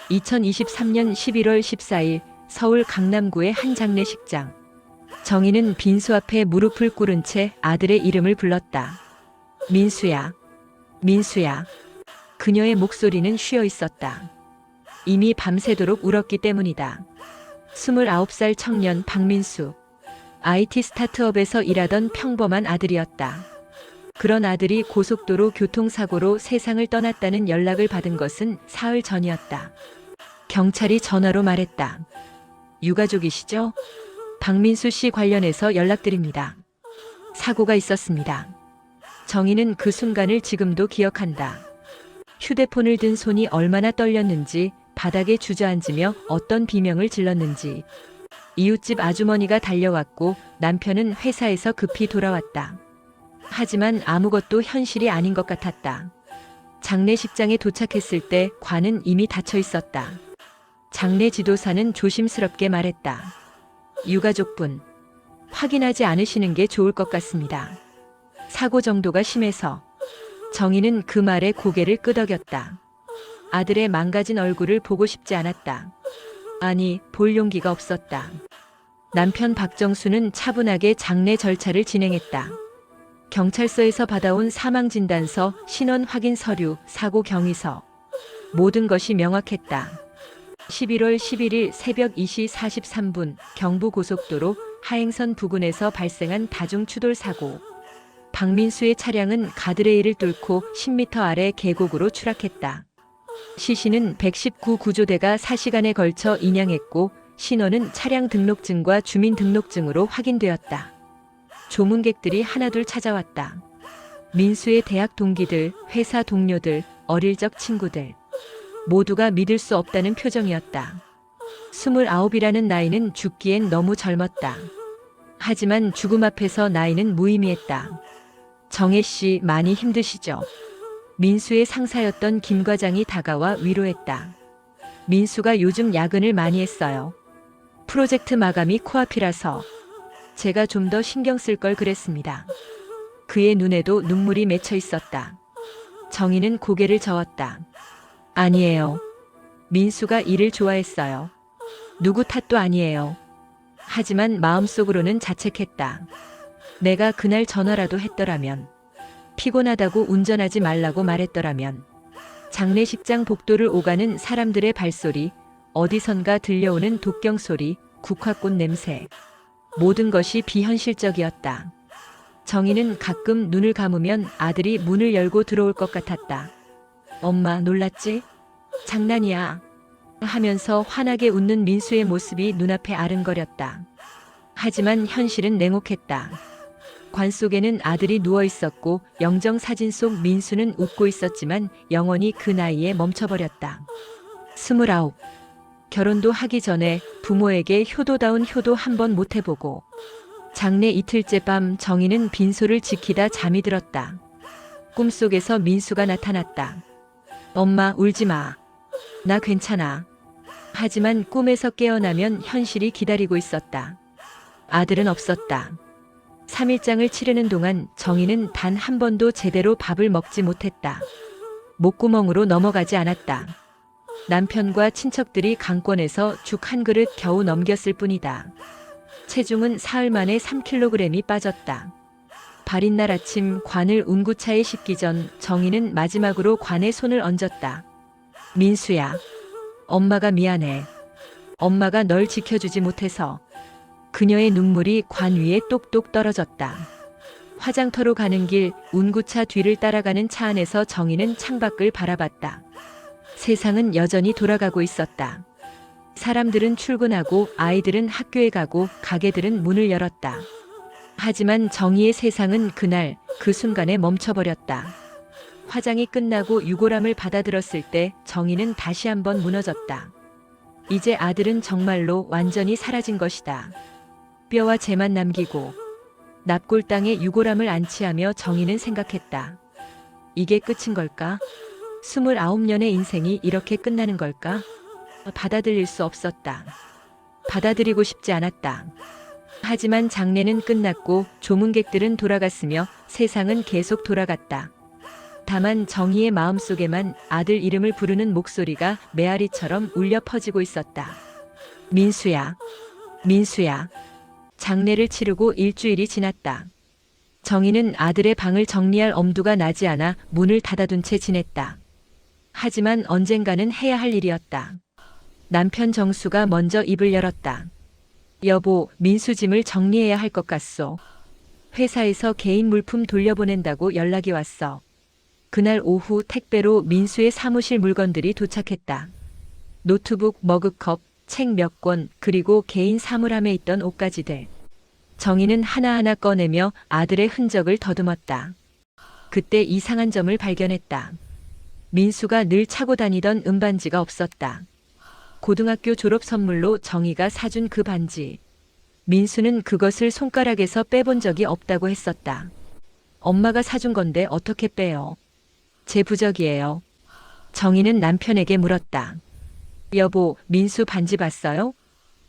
2023년 11월 14일 서울 강남구의 한 장례식장. 정희는 빈수 앞에 무릎을 꿇은 채 아들의 이름을 불렀다. 민수야, 민수야. 그녀의 목소리는 쉬어 있었다. 이미 밤새도록 울었기 때문이다. 29살 청년 박민수. IT 스타트업에서 일하던 평범한 아들이었다. 그런 아들이 고속도로 교통사고로 세상을 떠났다는 연락을 받은 것은 사흘 전이었다. 경찰이 전화로 말했다. 유가족이시죠? 박민수 씨 관련해서 연락드립니다. 사고가 있었습니다. 정희는 그 순간을 지금도 기억한다. 휴대폰을 든 손이 얼마나 떨렸는지, 바닥에 주저앉으며 어떤 비명을 질렀는지. 이웃집 아주머니가 달려왔고 남편은 회사에서 급히 돌아왔다. 하지만 아무것도 현실이 아닌 것 같았다. 장례식장에 도착했을 때 관은 이미 닫혀 있었다. 장례 지도사는 조심스럽게 말했다. 유가족분, 확인하지 않으시는 게 좋을 것 같습니다. 사고 정도가 심해서. 정희는 그 말에 고개를 끄덕였다. 아들의 망가진 얼굴을 보고 싶지 않았다. 아니, 볼 용기가 없었다. 남편 박정수는 차분하게 장례 절차를 진행했다. 경찰서에서 받아온 사망진단서, 신원 확인 서류, 사고 경위서. 모든 것이 명확했다. 11월 11일 새벽 2시 43분 경부고속도로 하행선 부근에서 발생한 다중추돌 사고. 박민수의 차량은 가드레일을 뚫고 10m 아래 계곡으로 추락했다. 시신은 119 구조대가 4시간에 걸쳐 인양했고 신원은 차량 등록증과 주민등록증으로 확인되었다. 조문객들이 하나둘 찾아왔다. 민수의 대학 동기들, 회사 동료들, 어릴 적 친구들. 모두가 믿을 수 없다는 표정이었다. 29이라는 나이는 죽기엔 너무 젊었다. 하지만 죽음 앞에서 나이는 무의미했다. 정혜 씨 많이 힘드시죠? 민수의 상사였던 김 과장이 다가와 위로했다. 민수가 요즘 야근을 많이 했어요. 프로젝트 마감이 코앞이라서 제가 좀 더 신경 쓸 걸 그랬습니다. 그의 눈에도 눈물이 맺혀 있었다. 정희는 고개를 저었다. 아니에요. 민수가 일을 좋아했어요. 누구 탓도 아니에요. 하지만 마음속으로는 자책했다. 내가 그날 전화라도 했더라면, 피곤하다고 운전하지 말라고 말했더라면. 장례식장 복도를 오가는 사람들의 발소리, 어디선가 들려오는 독경 소리, 국화꽃 냄새. 모든 것이 비현실적이었다. 정희는 가끔 눈을 감으면 아들이 문을 열고 들어올 것 같았다. 엄마 놀랐지? 장난이야. 하면서 환하게 웃는 민수의 모습이 눈앞에 아른거렸다. 하지만 현실은 냉혹했다. 관 속에는 아들이 누워 있었고 영정사진 속 민수는 웃고 있었지만 영원히 그 나이에 멈춰버렸다. 29. 결혼도 하기 전에 부모에게 효도다운 효도 한번 못 해보고. 장례 이틀째 밤 정희는 빈소를 지키다 잠이 들었다. 꿈속에서 민수가 나타났다. 엄마 울지 마. 나 괜찮아. 하지만 꿈에서 깨어나면 현실이 기다리고 있었다. 아들은 없었다. 3일장을 치르는 동안 정희는 단 한 번도 제대로 밥을 먹지 못했다. 목구멍으로 넘어가지 않았다. 남편과 친척들이 강권해서 죽 한 그릇 겨우 넘겼을 뿐이다. 체중은 사흘 만에 3kg이 빠졌다. 발인 날 아침 관을 운구차에 싣기 전 정희는 마지막으로 관에 손을 얹었다. 민수야, 엄마가 미안해. 엄마가 널 지켜주지 못해서. 그녀의 눈물이 관 위에 똑똑 떨어졌다. 화장터로 가는 길 운구차 뒤를 따라가는 차 안에서 정희는 창밖을 바라봤다. 세상은 여전히 돌아가고 있었다. 사람들은 출근하고 아이들은 학교에 가고 가게들은 문을 열었다. 하지만 정희의 세상은 그날 그 순간에 멈춰버렸다. 화장이 끝나고 유골함을 받아들었을 때 정희는 다시 한번 무너졌다. 이제 아들은 정말로 완전히 사라진 것이다. 뼈와 재만 남기고. 납골 땅에 유골함을 안치하며 정희는 생각했다. 이게 끝인 걸까? 29년의 인생이 이렇게 끝나는 걸까? 받아들일 수 없었다. 받아들이고 싶지 않았다. 하지만 장례는 끝났고 조문객들은 돌아갔으며 세상은 계속 돌아갔다. 다만 정희의 마음속에만 아들 이름을 부르는 목소리가 메아리처럼 울려 퍼지고 있었다. 민수야, 민수야. 장례를 치르고 일주일이 지났다. 정희는 아들의 방을 정리할 엄두가 나지 않아 문을 닫아둔 채 지냈다. 하지만 언젠가는 해야 할 일이었다. 남편 정수가 먼저 입을 열었다. 여보, 민수 짐을 정리해야 할 것 같소. 회사에서 개인 물품 돌려보낸다고 연락이 왔어. 그날 오후 택배로 민수의 사무실 물건들이 도착했다. 노트북, 머그컵, 책 몇 권, 그리고 개인 사물함에 있던 옷가지들. 정희는 하나하나 꺼내며 아들의 흔적을 더듬었다. 그때 이상한 점을 발견했다. 민수가 늘 차고 다니던 은반지가 없었다. 고등학교 졸업 선물로 정희가 사준 그 반지. 민수는 그것을 손가락에서 빼본 적이 없다고 했었다. 엄마가 사준 건데 어떻게 빼요? 제 부적이에요. 정희는 남편에게 물었다. 여보, 민수 반지 봤어요?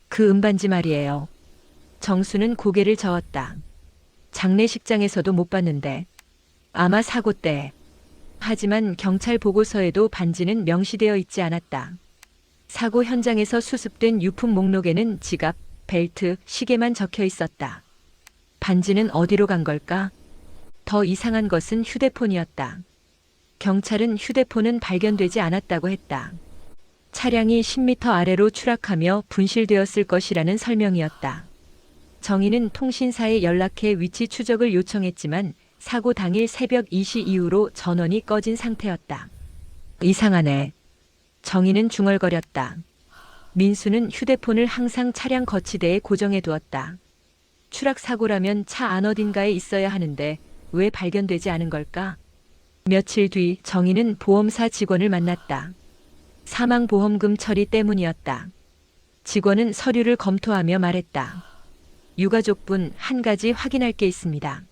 그 은반지 말이에요. 정수는 고개를 저었다. 장례식장에서도 못 봤는데. 아마 사고 때. 하지만 경찰 보고서에도 반지는 명시되어 있지 않았다. 사고 현장에서 수습된 유품 목록에는 지갑, 벨트, 시계만 적혀 있었다. 반지는 어디로 간 걸까? 더 이상한 것은 휴대폰이었다. 경찰은 휴대폰은 발견되지 않았다고 했다. 차량이 10m 아래로 추락하며 분실되었을 것이라는 설명이었다. 정희는 통신사에 연락해 위치 추적을 요청했지만 사고 당일 새벽 2시 이후로 전원이 꺼진 상태였다. 이상하네. 정희는 중얼거렸다. 민수는 휴대폰을 항상 차량 거치대에 고정해 두었다. 추락 사고라면 차 안 어딘가에 있어야 하는데 왜 발견되지 않은 걸까? 며칠 뒤 정희는 보험사 직원을 만났다. 사망보험금 처리 때문이었다. 직원은 서류를 검토하며 말했다. 유가족분, 한 가지 확인할 게 있습니다.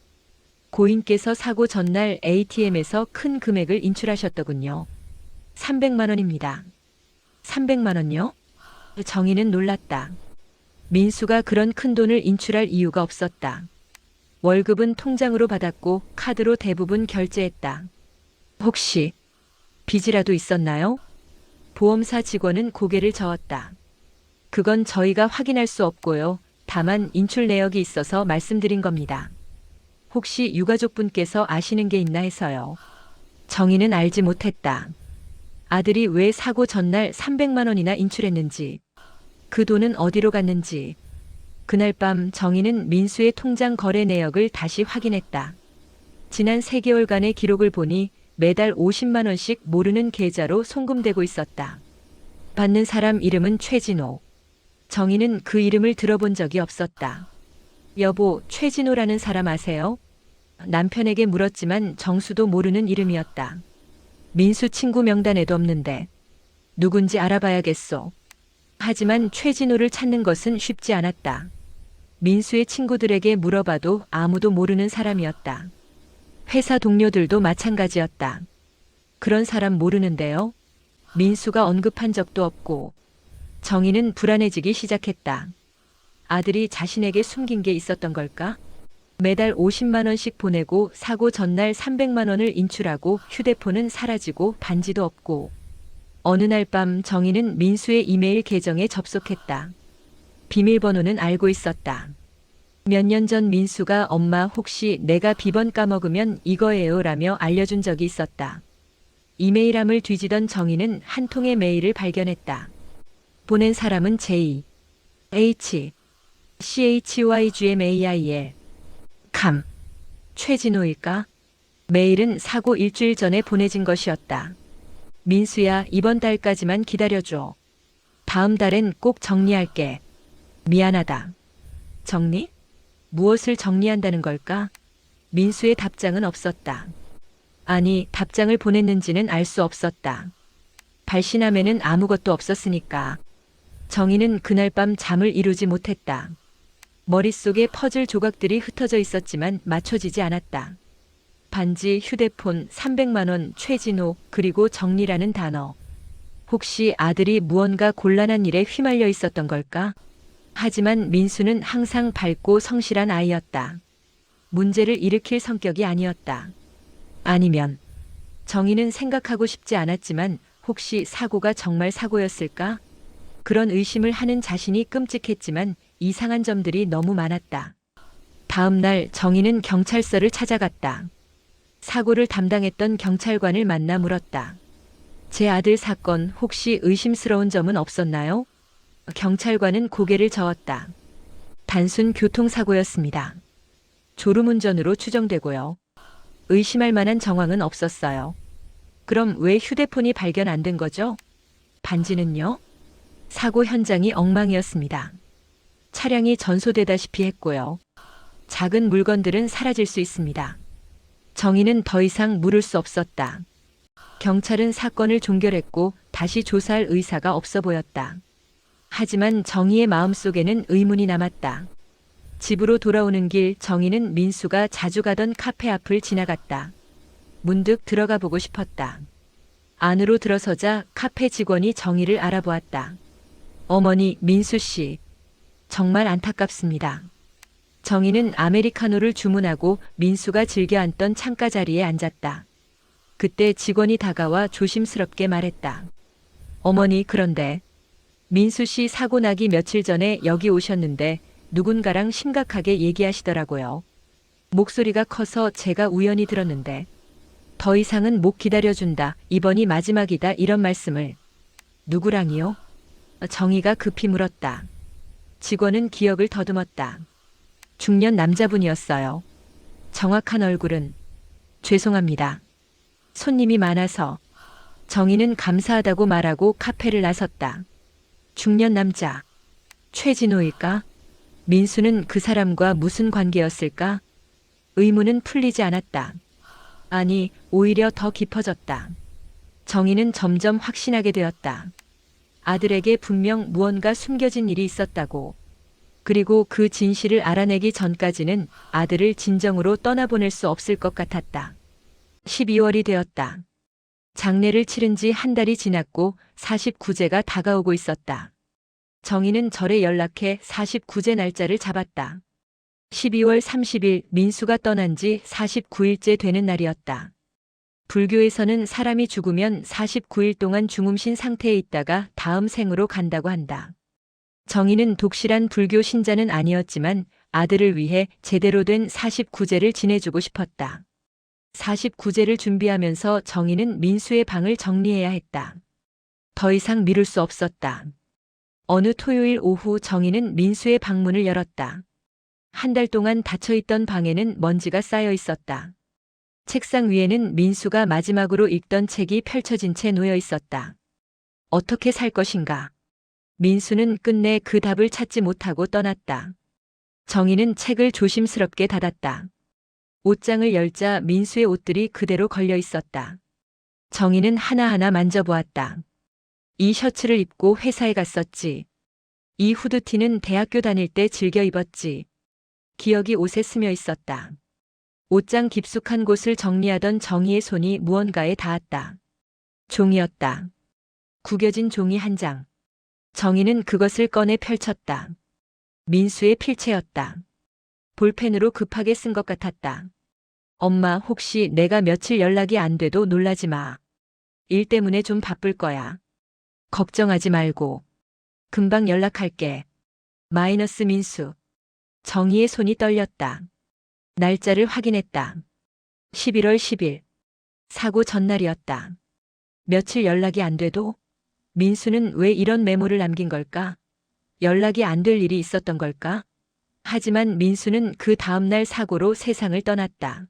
고인께서 사고 전날 ATM에서 큰 금액을 인출하셨더군요. 300만 원입니다. 300만 원요? 정희는 놀랐다. 민수가 그런 큰 돈을 인출할 이유가 없었다. 월급은 통장으로 받았고 카드로 대부분 결제했다. 혹시 빚이라도 있었나요? 보험사 직원은 고개를 저었다. 그건 저희가 확인할 수 없고요. 다만 인출 내역이 있어서 말씀드린 겁니다. 혹시 유가족분께서 아시는 게 있나 해서요. 정희는 알지 못했다. 아들이 왜 사고 전날 300만 원이나 인출했는지, 그 돈은 어디로 갔는지. 그날 밤 정희는 민수의 통장 거래 내역을 다시 확인했다. 지난 3개월간의 기록을 보니 매달 50만 원씩 모르는 계좌로 송금되고 있었다. 받는 사람 이름은 최진호. 정희는 그 이름을 들어본 적이 없었다. 여보, 최진호라는 사람 아세요? 남편에게 물었지만 정수도 모르는 이름이었다. 민수 친구 명단에도 없는데 누군지 알아봐야겠소. 하지만 최진호를 찾는 것은 쉽지 않았다. 민수의 친구들에게 물어봐도 아무도 모르는 사람이었다. 회사 동료들도 마찬가지였다. 그런 사람 모르는데요? 민수가 언급한 적도 없고. 정희는 불안해지기 시작했다. 아들이 자신에게 숨긴 게 있었던 걸까? 매달 50만 원씩 보내고 사고 전날 300만 원을 인출하고 휴대폰은 사라지고 반지도 없고. 어느 날 밤 정희는 민수의 이메일 계정에 접속했다. 비밀번호는 알고 있었다. 몇 년 전 민수가 엄마 혹시 내가 비번 까먹으면 이거예요 라며 알려준 적이 있었다. 이메일함을 뒤지던 정희는 한 통의 메일을 발견했다. 보낸 사람은 J, H, CHYGMAIL. 감. 최진호일까? 메일은 사고 일주일 전에 보내진 것이었다. 민수야, 이번 달까지만 기다려줘. 다음 달엔 꼭 정리할게. 미안하다. 정리? 무엇을 정리한다는 걸까? 민수의 답장은 없었다. 아니, 답장을 보냈는지는 알 수 없었다. 발신함에는 아무것도 없었으니까. 정희는 그날 밤 잠을 이루지 못했다. 머릿속에 퍼즐 조각들이 흩어져 있었지만 맞춰지지 않았다. 반지, 휴대폰, 300만 원, 최진호, 그리고 정리라는 단어. 혹시 아들이 무언가 곤란한 일에 휘말려 있었던 걸까? 하지만 민수는 항상 밝고 성실한 아이였다. 문제를 일으킬 성격이 아니었다. 아니면 정희는 생각하고 싶지 않았지만 혹시 사고가 정말 사고였을까? 그런 의심을 하는 자신이 끔찍했지만 이상한 점들이 너무 많았다. 다음 날 정희는 경찰서를 찾아갔다. 사고를 담당했던 경찰관을 만나 물었다. 제 아들 사건 혹시 의심스러운 점은 없었나요? 경찰관은 고개를 저었다. 단순 교통사고였습니다. 졸음운전으로 추정되고요. 의심할 만한 정황은 없었어요. 그럼 왜 휴대폰이 발견 안 된 거죠? 반지는요? 사고 현장이 엉망이었습니다. 차량이 전소되다시피 했고요. 작은 물건들은 사라질 수 있습니다. 정희는 더 이상 물을 수 없었다. 경찰은 사건을 종결했고 다시 조사할 의사가 없어 보였다. 하지만 정희의 마음속에는 의문이 남았다. 집으로 돌아오는 길 정희는 민수가 자주 가던 카페 앞을 지나갔다. 문득 들어가 보고 싶었다. 안으로 들어서자 카페 직원이 정희를 알아보았다. 어머니 민수 씨, 정말 안타깝습니다. 정희는 아메리카노를 주문하고 민수가 즐겨 앉던 창가 자리에 앉았다. 그때 직원이 다가와 조심스럽게 말했다. 어머니 그런데 민수 씨 사고 나기 며칠 전에 여기 오셨는데 누군가랑 심각하게 얘기하시더라고요. 목소리가 커서 제가 우연히 들었는데 더 이상은 못 기다려준다. 이번이 마지막이다. 이런 말씀을. 누구랑이요? 정희가 급히 물었다. 직원은 기억을 더듬었다. 중년 남자분이었어요. 정확한 얼굴은. 죄송합니다. 손님이 많아서. 정희는 감사하다고 말하고 카페를 나섰다. 중년 남자. 최진호일까? 민수는 그 사람과 무슨 관계였을까? 의문은 풀리지 않았다. 아니, 오히려 더 깊어졌다. 정희는 점점 확신하게 되었다. 아들에게 분명 무언가 숨겨진 일이 있었다고. 그리고 그 진실을 알아내기 전까지는 아들을 진정으로 떠나보낼 수 없을 것 같았다. 12월이 되었다. 장례를 치른 지 한 달이 지났고 49제가 다가오고 있었다. 정희는 절에 연락해 49제 날짜를 잡았다. 12월 30일 민수가 떠난 지 49일째 되는 날이었다. 불교에서는 사람이 죽으면 49일 동안 중음신 상태에 있다가 다음 생으로 간다고 한다. 정희는 독실한 불교 신자는 아니었지만 아들을 위해 제대로 된 49제를 지내주고 싶었다. 49제를 준비하면서 정희는 민수의 방을 정리해야 했다. 더 이상 미룰 수 없었다. 어느 토요일 오후 정희는 민수의 방문을 열었다. 한 달 동안 닫혀있던 방에는 먼지가 쌓여 있었다. 책상 위에는 민수가 마지막으로 읽던 책이 펼쳐진 채 놓여 있었다. 어떻게 살 것인가? 민수는 끝내 그 답을 찾지 못하고 떠났다. 정희는 책을 조심스럽게 닫았다. 옷장을 열자 민수의 옷들이 그대로 걸려 있었다. 정희는 하나하나 만져보았다. 이 셔츠를 입고 회사에 갔었지. 이 후드티는 대학교 다닐 때 즐겨 입었지. 기억이 옷에 스며 있었다. 옷장 깊숙한 곳을 정리하던 정희의 손이 무언가에 닿았다. 종이였다. 구겨진 종이 한 장. 정희는 그것을 꺼내 펼쳤다. 민수의 필체였다. 볼펜으로 급하게 쓴 것 같았다. 엄마 혹시 내가 며칠 연락이 안 돼도 놀라지 마. 일 때문에 좀 바쁠 거야. 걱정하지 말고. 금방 연락할게. 마이너스 민수. 정희의 손이 떨렸다. 날짜를 확인했다. 11월 10일. 사고 전날이었다. 며칠 연락이 안 돼도? 민수는 왜 이런 메모를 남긴 걸까? 연락이 안 될 일이 있었던 걸까? 하지만 민수는 그 다음날 사고로 세상을 떠났다.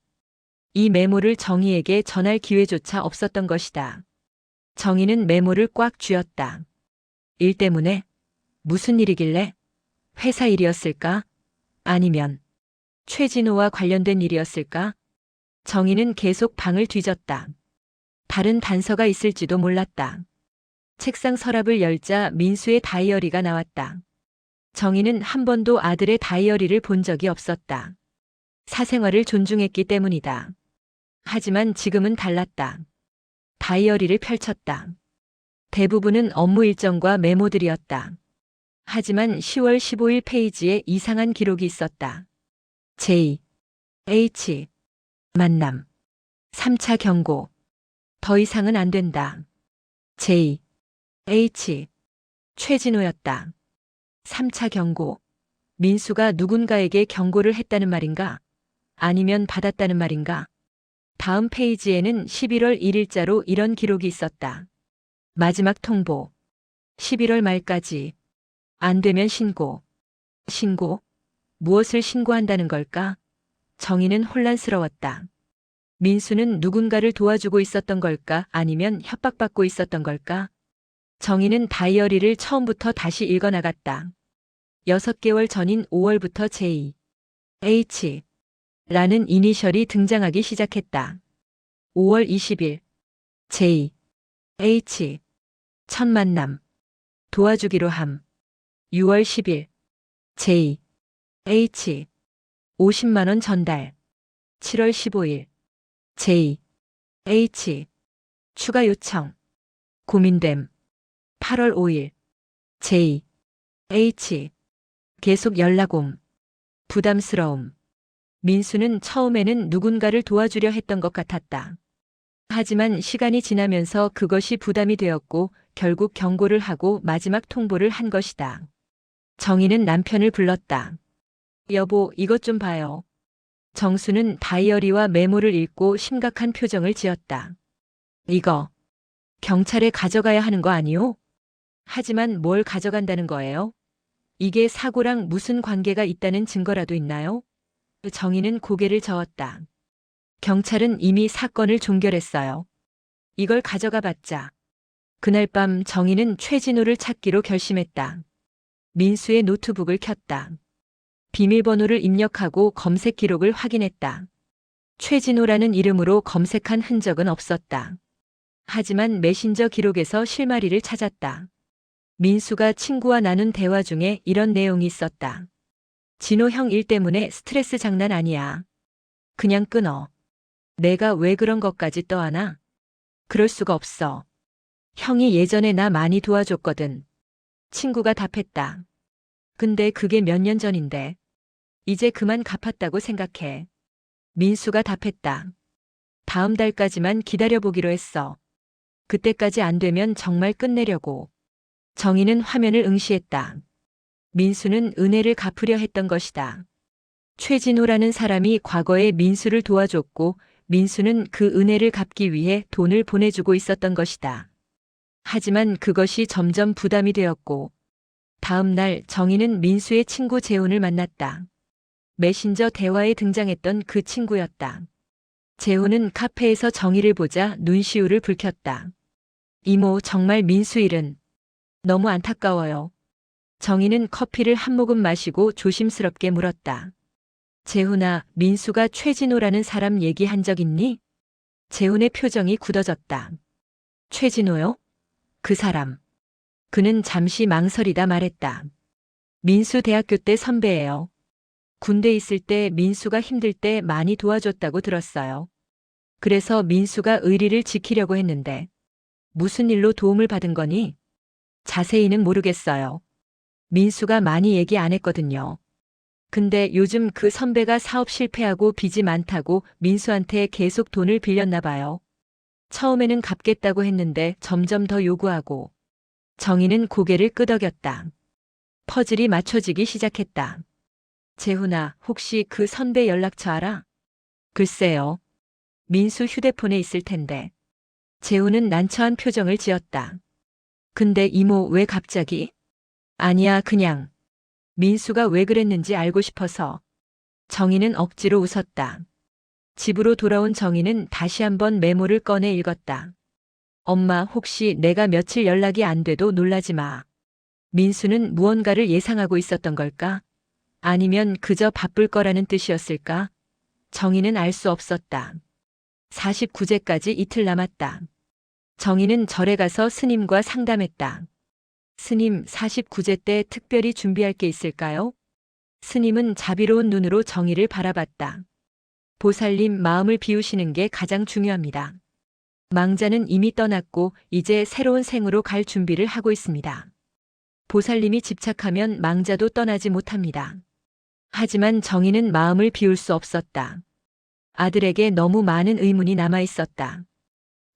이 메모를 정희에게 전할 기회조차 없었던 것이다. 정희는 메모를 꽉 쥐었다. 일 때문에? 무슨 일이길래? 회사 일이었을까? 아니면 최진호와 관련된 일이었을까? 정희는 계속 방을 뒤졌다. 다른 단서가 있을지도 몰랐다. 책상 서랍을 열자 민수의 다이어리가 나왔다. 정희는 한 번도 아들의 다이어리를 본 적이 없었다. 사생활을 존중했기 때문이다. 하지만 지금은 달랐다. 다이어리를 펼쳤다. 대부분은 업무 일정과 메모들이었다. 하지만 10월 15일 페이지에 이상한 기록이 있었다. J. H. 만남. 3차 경고. 더 이상은 안 된다. J, H, 최진호였다. 3차 경고. 민수가 누군가에게 경고를 했다는 말인가? 아니면 받았다는 말인가? 다음 페이지에는 11월 1일자로 이런 기록이 있었다. 마지막 통보. 11월 말까지. 안 되면 신고. 신고? 무엇을 신고한다는 걸까? 정희는 혼란스러웠다. 민수는 누군가를 도와주고 있었던 걸까? 아니면 협박받고 있었던 걸까? 정희는 다이어리를 처음부터 다시 읽어나갔다. 6개월 전인 5월부터 J, H 라는 이니셜이 등장하기 시작했다. 5월 20일 J, H 첫 만남 도와주기로 함. 6월 10일 J, H 50만 원 전달. 7월 15일 J, H 추가 요청. 고민됨. 8월 5일 J, H 계속 연락 옴. 부담스러움. 민수는 처음에는 누군가를 도와주려 했던 것 같았다. 하지만 시간이 지나면서 그것이 부담이 되었고 결국 경고를 하고 마지막 통보를 한 것이다. 정희는 남편을 불렀다. 여보, 이것 좀 봐요. 정수는 다이어리와 메모를 읽고 심각한 표정을 지었다. 이거 경찰에 가져가야 하는 거 아니오? 하지만 뭘 가져간다는 거예요? 이게 사고랑 무슨 관계가 있다는 증거라도 있나요? 정희는 고개를 저었다. 경찰은 이미 사건을 종결했어요. 이걸 가져가 봤자. 그날 밤 정희는 최진호를 찾기로 결심했다. 민수의 노트북을 켰다. 비밀번호를 입력하고 검색 기록을 확인했다. 최진호라는 이름으로 검색한 흔적은 없었다. 하지만 메신저 기록에서 실마리를 찾았다. 민수가 친구와 나눈 대화 중에 이런 내용이 있었다. 진호 형 일 때문에 스트레스 장난 아니야. 그냥 끊어. 내가 왜 그런 것까지 떠안아? 그럴 수가 없어. 형이 예전에 나 많이 도와줬거든. 친구가 답했다. 근데 그게 몇 년 전인데. 이제 그만 갚았다고 생각해. 민수가 답했다. 다음 달까지만 기다려보기로 했어. 그때까지 안 되면 정말 끝내려고. 정희는 화면을 응시했다. 민수는 은혜를 갚으려 했던 것이다. 최진호라는 사람이 과거에 민수를 도와줬고 민수는 그 은혜를 갚기 위해 돈을 보내주고 있었던 것이다. 하지만 그것이 점점 부담이 되었고 다음 날 정희는 민수의 친구 재훈을 만났다. 메신저 대화에 등장했던 그 친구였다. 재훈은 카페에서 정희를 보자 눈시울을 붉혔다. 이모, 정말 민수 일은 너무 안타까워요. 정희는 커피를 한 모금 마시고 조심스럽게 물었다. 재훈아, 민수가 최진호라는 사람 얘기한 적 있니? 재훈의 표정이 굳어졌다. 최진호요? 그 사람. 그는 잠시 망설이다 말했다. 민수 대학교 때 선배예요. 군대 있을 때 민수가 힘들 때 많이 도와줬다고 들었어요. 그래서 민수가 의리를 지키려고 했는데 무슨 일로 도움을 받은 거니? 자세히는 모르겠어요. 민수가 많이 얘기 안 했거든요. 근데 요즘 그 선배가 사업 실패하고 빚이 많다고 민수한테 계속 돈을 빌렸나 봐요. 처음에는 갚겠다고 했는데 점점 더 요구하고. 정희는 고개를 끄덕였다. 퍼즐이 맞춰지기 시작했다. 재훈아, 혹시 그 선배 연락처 알아? 글쎄요. 민수 휴대폰에 있을 텐데. 재훈은 난처한 표정을 지었다. 근데 이모, 왜 갑자기? 아니야, 그냥. 민수가 왜 그랬는지 알고 싶어서. 정희는 억지로 웃었다. 집으로 돌아온 정희는 다시 한번 메모를 꺼내 읽었다. 엄마, 혹시 내가 며칠 연락이 안 돼도 놀라지 마. 민수는 무언가를 예상하고 있었던 걸까? 아니면 그저 바쁠 거라는 뜻이었을까? 정희는 알 수 없었다. 49제까지 이틀 남았다. 정희는 절에 가서 스님과 상담했다. 스님, 49제 때 특별히 준비할 게 있을까요? 스님은 자비로운 눈으로 정희를 바라봤다. 보살님, 마음을 비우시는 게 가장 중요합니다. 망자는 이미 떠났고 이제 새로운 생으로 갈 준비를 하고 있습니다. 보살님이 집착하면 망자도 떠나지 못합니다. 하지만 정희는 마음을 비울 수 없었다. 아들에게 너무 많은 의문이 남아 있었다.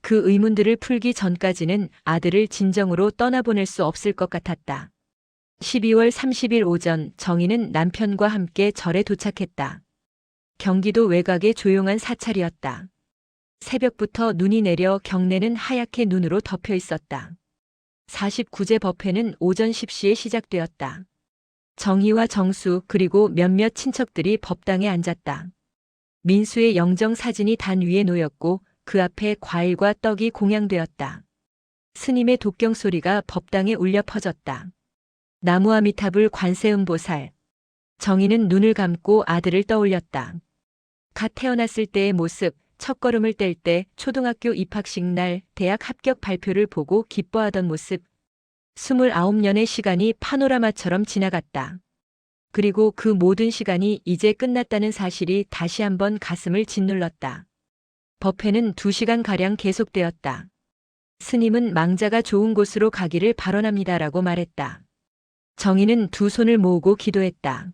그 의문들을 풀기 전까지는 아들을 진정으로 떠나보낼 수 없을 것 같았다. 12월 30일 오전 정희는 남편과 함께 절에 도착했다. 경기도 외곽의 조용한 사찰이었다. 새벽부터 눈이 내려 경내는 하얗게 눈으로 덮여 있었다. 49제 법회는 오전 10시에 시작되었다. 정희와 정수 그리고 몇몇 친척들이 법당에 앉았다. 민수의 영정 사진이 단 위에 놓였고 그 앞에 과일과 떡이 공양되었다. 스님의 독경 소리가 법당에 울려 퍼졌다. 나무아미타불 관세음보살. 정희는 눈을 감고 아들을 떠올렸다. 갓 태어났을 때의 모습, 첫걸음을 뗄 때, 초등학교 입학식 날, 대학 합격 발표를 보고 기뻐하던 모습. 29년의 시간이 파노라마처럼 지나갔다. 그리고 그 모든 시간이 이제 끝났다는 사실이 다시 한번 가슴을 짓눌렀다. 법회는 2시간가량 계속되었다. 스님은 망자가 좋은 곳으로 가기를 발언합니다라고 말했다. 정희는 두 손을 모으고 기도했다.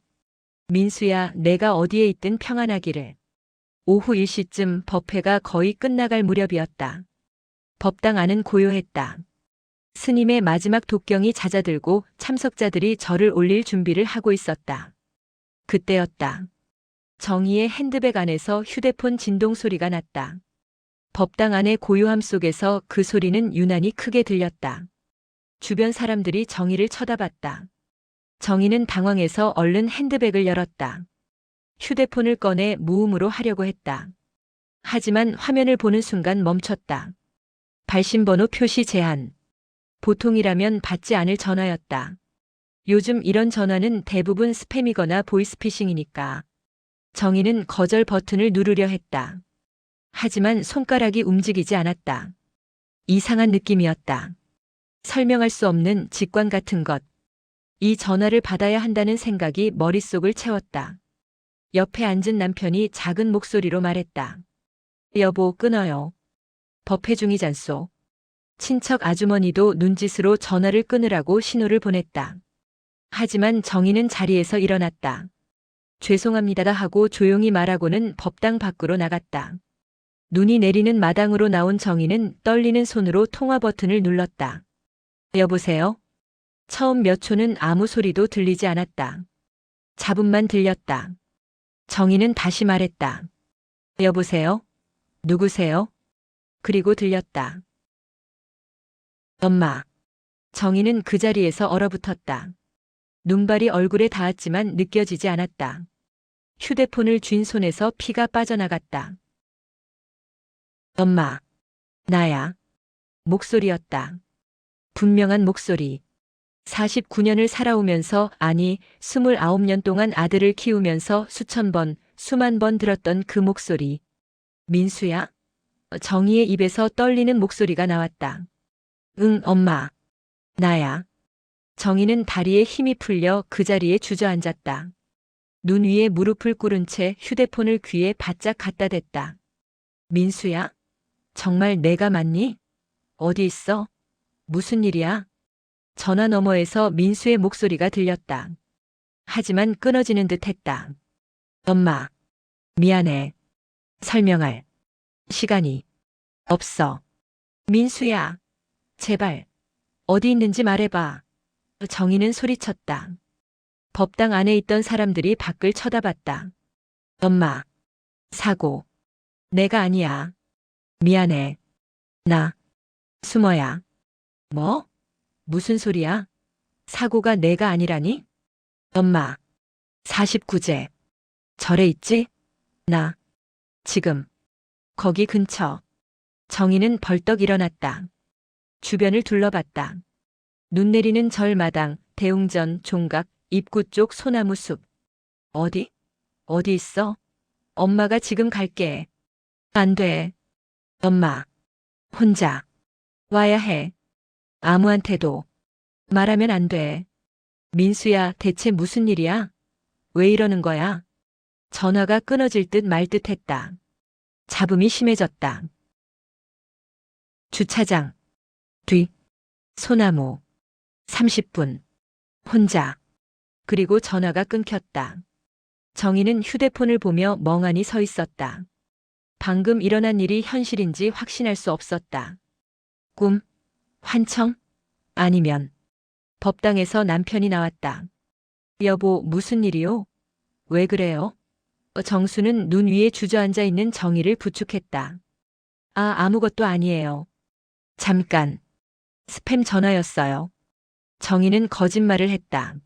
민수야, 내가 어디에 있든 평안하기를. 오후 1시쯤 법회가 거의 끝나갈 무렵이었다. 법당 안은 고요했다. 스님의 마지막 독경이 잦아들고 참석자들이 절을 올릴 준비를 하고 있었다. 그때였다. 정희의 핸드백 안에서 휴대폰 진동 소리가 났다. 법당 안의 고요함 속에서 그 소리는 유난히 크게 들렸다. 주변 사람들이 정희를 쳐다봤다. 정희는 당황해서 얼른 핸드백을 열었다. 휴대폰을 꺼내 무음으로 하려고 했다. 하지만 화면을 보는 순간 멈췄다. 발신번호 표시 제한. 보통이라면 받지 않을 전화였다. 요즘 이런 전화는 대부분 스팸이거나 보이스피싱이니까. 정희는 거절 버튼을 누르려 했다. 하지만 손가락이 움직이지 않았다. 이상한 느낌이었다. 설명할 수 없는 직관 같은 것. 이 전화를 받아야 한다는 생각이 머릿속을 채웠다. 옆에 앉은 남편이 작은 목소리로 말했다. 여보, 끊어요. 법회 중이잖소. 친척 아주머니도 눈짓으로 전화를 끊으라고 신호를 보냈다. 하지만 정희는 자리에서 일어났다. 죄송합니다 하고 조용히 말하고는 법당 밖으로 나갔다. 눈이 내리는 마당으로 나온 정희는 떨리는 손으로 통화 버튼을 눌렀다. 여보세요? 처음 몇 초는 아무 소리도 들리지 않았다. 잡음만 들렸다. 정희는 다시 말했다. 여보세요? 누구세요? 그리고 들렸다. 엄마. 정희는 그 자리에서 얼어붙었다. 눈발이 얼굴에 닿았지만 느껴지지 않았다. 휴대폰을 쥔 손에서 피가 빠져나갔다. 엄마. 나야. 목소리였다. 분명한 목소리. 49년을 살아오면서, 아니 29년 동안 아들을 키우면서 수천 번, 수만 번 들었던 그 목소리. 민수야? 정희의 입에서 떨리는 목소리가 나왔다. 응, 엄마. 나야. 정희는 다리에 힘이 풀려 그 자리에 주저앉았다. 눈 위에 무릎을 꿇은 채 휴대폰을 귀에 바짝 갖다 댔다. 민수야? 정말 내가 맞니? 어디 있어? 무슨 일이야? 전화 너머에서 민수의 목소리가 들렸다. 하지만 끊어지는 듯 했다. 엄마. 미안해. 설명할 시간이 없어. 민수야. 제발. 어디 있는지 말해봐. 정희는 소리쳤다. 법당 안에 있던 사람들이 밖을 쳐다봤다. 엄마. 사고. 내가 아니야. 미안해. 나. 숨어야. 뭐? 무슨 소리야? 사고가 내가 아니라니? 엄마. 49제. 절에 있지? 나. 지금. 거기 근처. 정희는 벌떡 일어났다. 주변을 둘러봤다. 눈 내리는 절마당, 대웅전, 종각, 입구 쪽 소나무 숲. 어디? 어디 있어? 엄마가 지금 갈게. 안 돼. 엄마. 혼자. 와야 해. 아무한테도. 말하면 안 돼. 민수야, 대체 무슨 일이야? 왜 이러는 거야? 전화가 끊어질 듯 말 듯 했다. 잡음이 심해졌다. 주차장. 뒤. 소나무. 30분. 혼자. 그리고 전화가 끊겼다. 정희는 휴대폰을 보며 멍하니 서 있었다. 방금 일어난 일이 현실인지 확신할 수 없었다. 꿈? 환청? 아니면 법당에서 남편이 나왔다. 여보, 무슨 일이요? 왜 그래요? 정수는 눈 위에 주저앉아 있는 정희를 부축했다. 아무것도 아니에요. 잠깐. 스팸 전화였어요. 정희는 거짓말을 했다.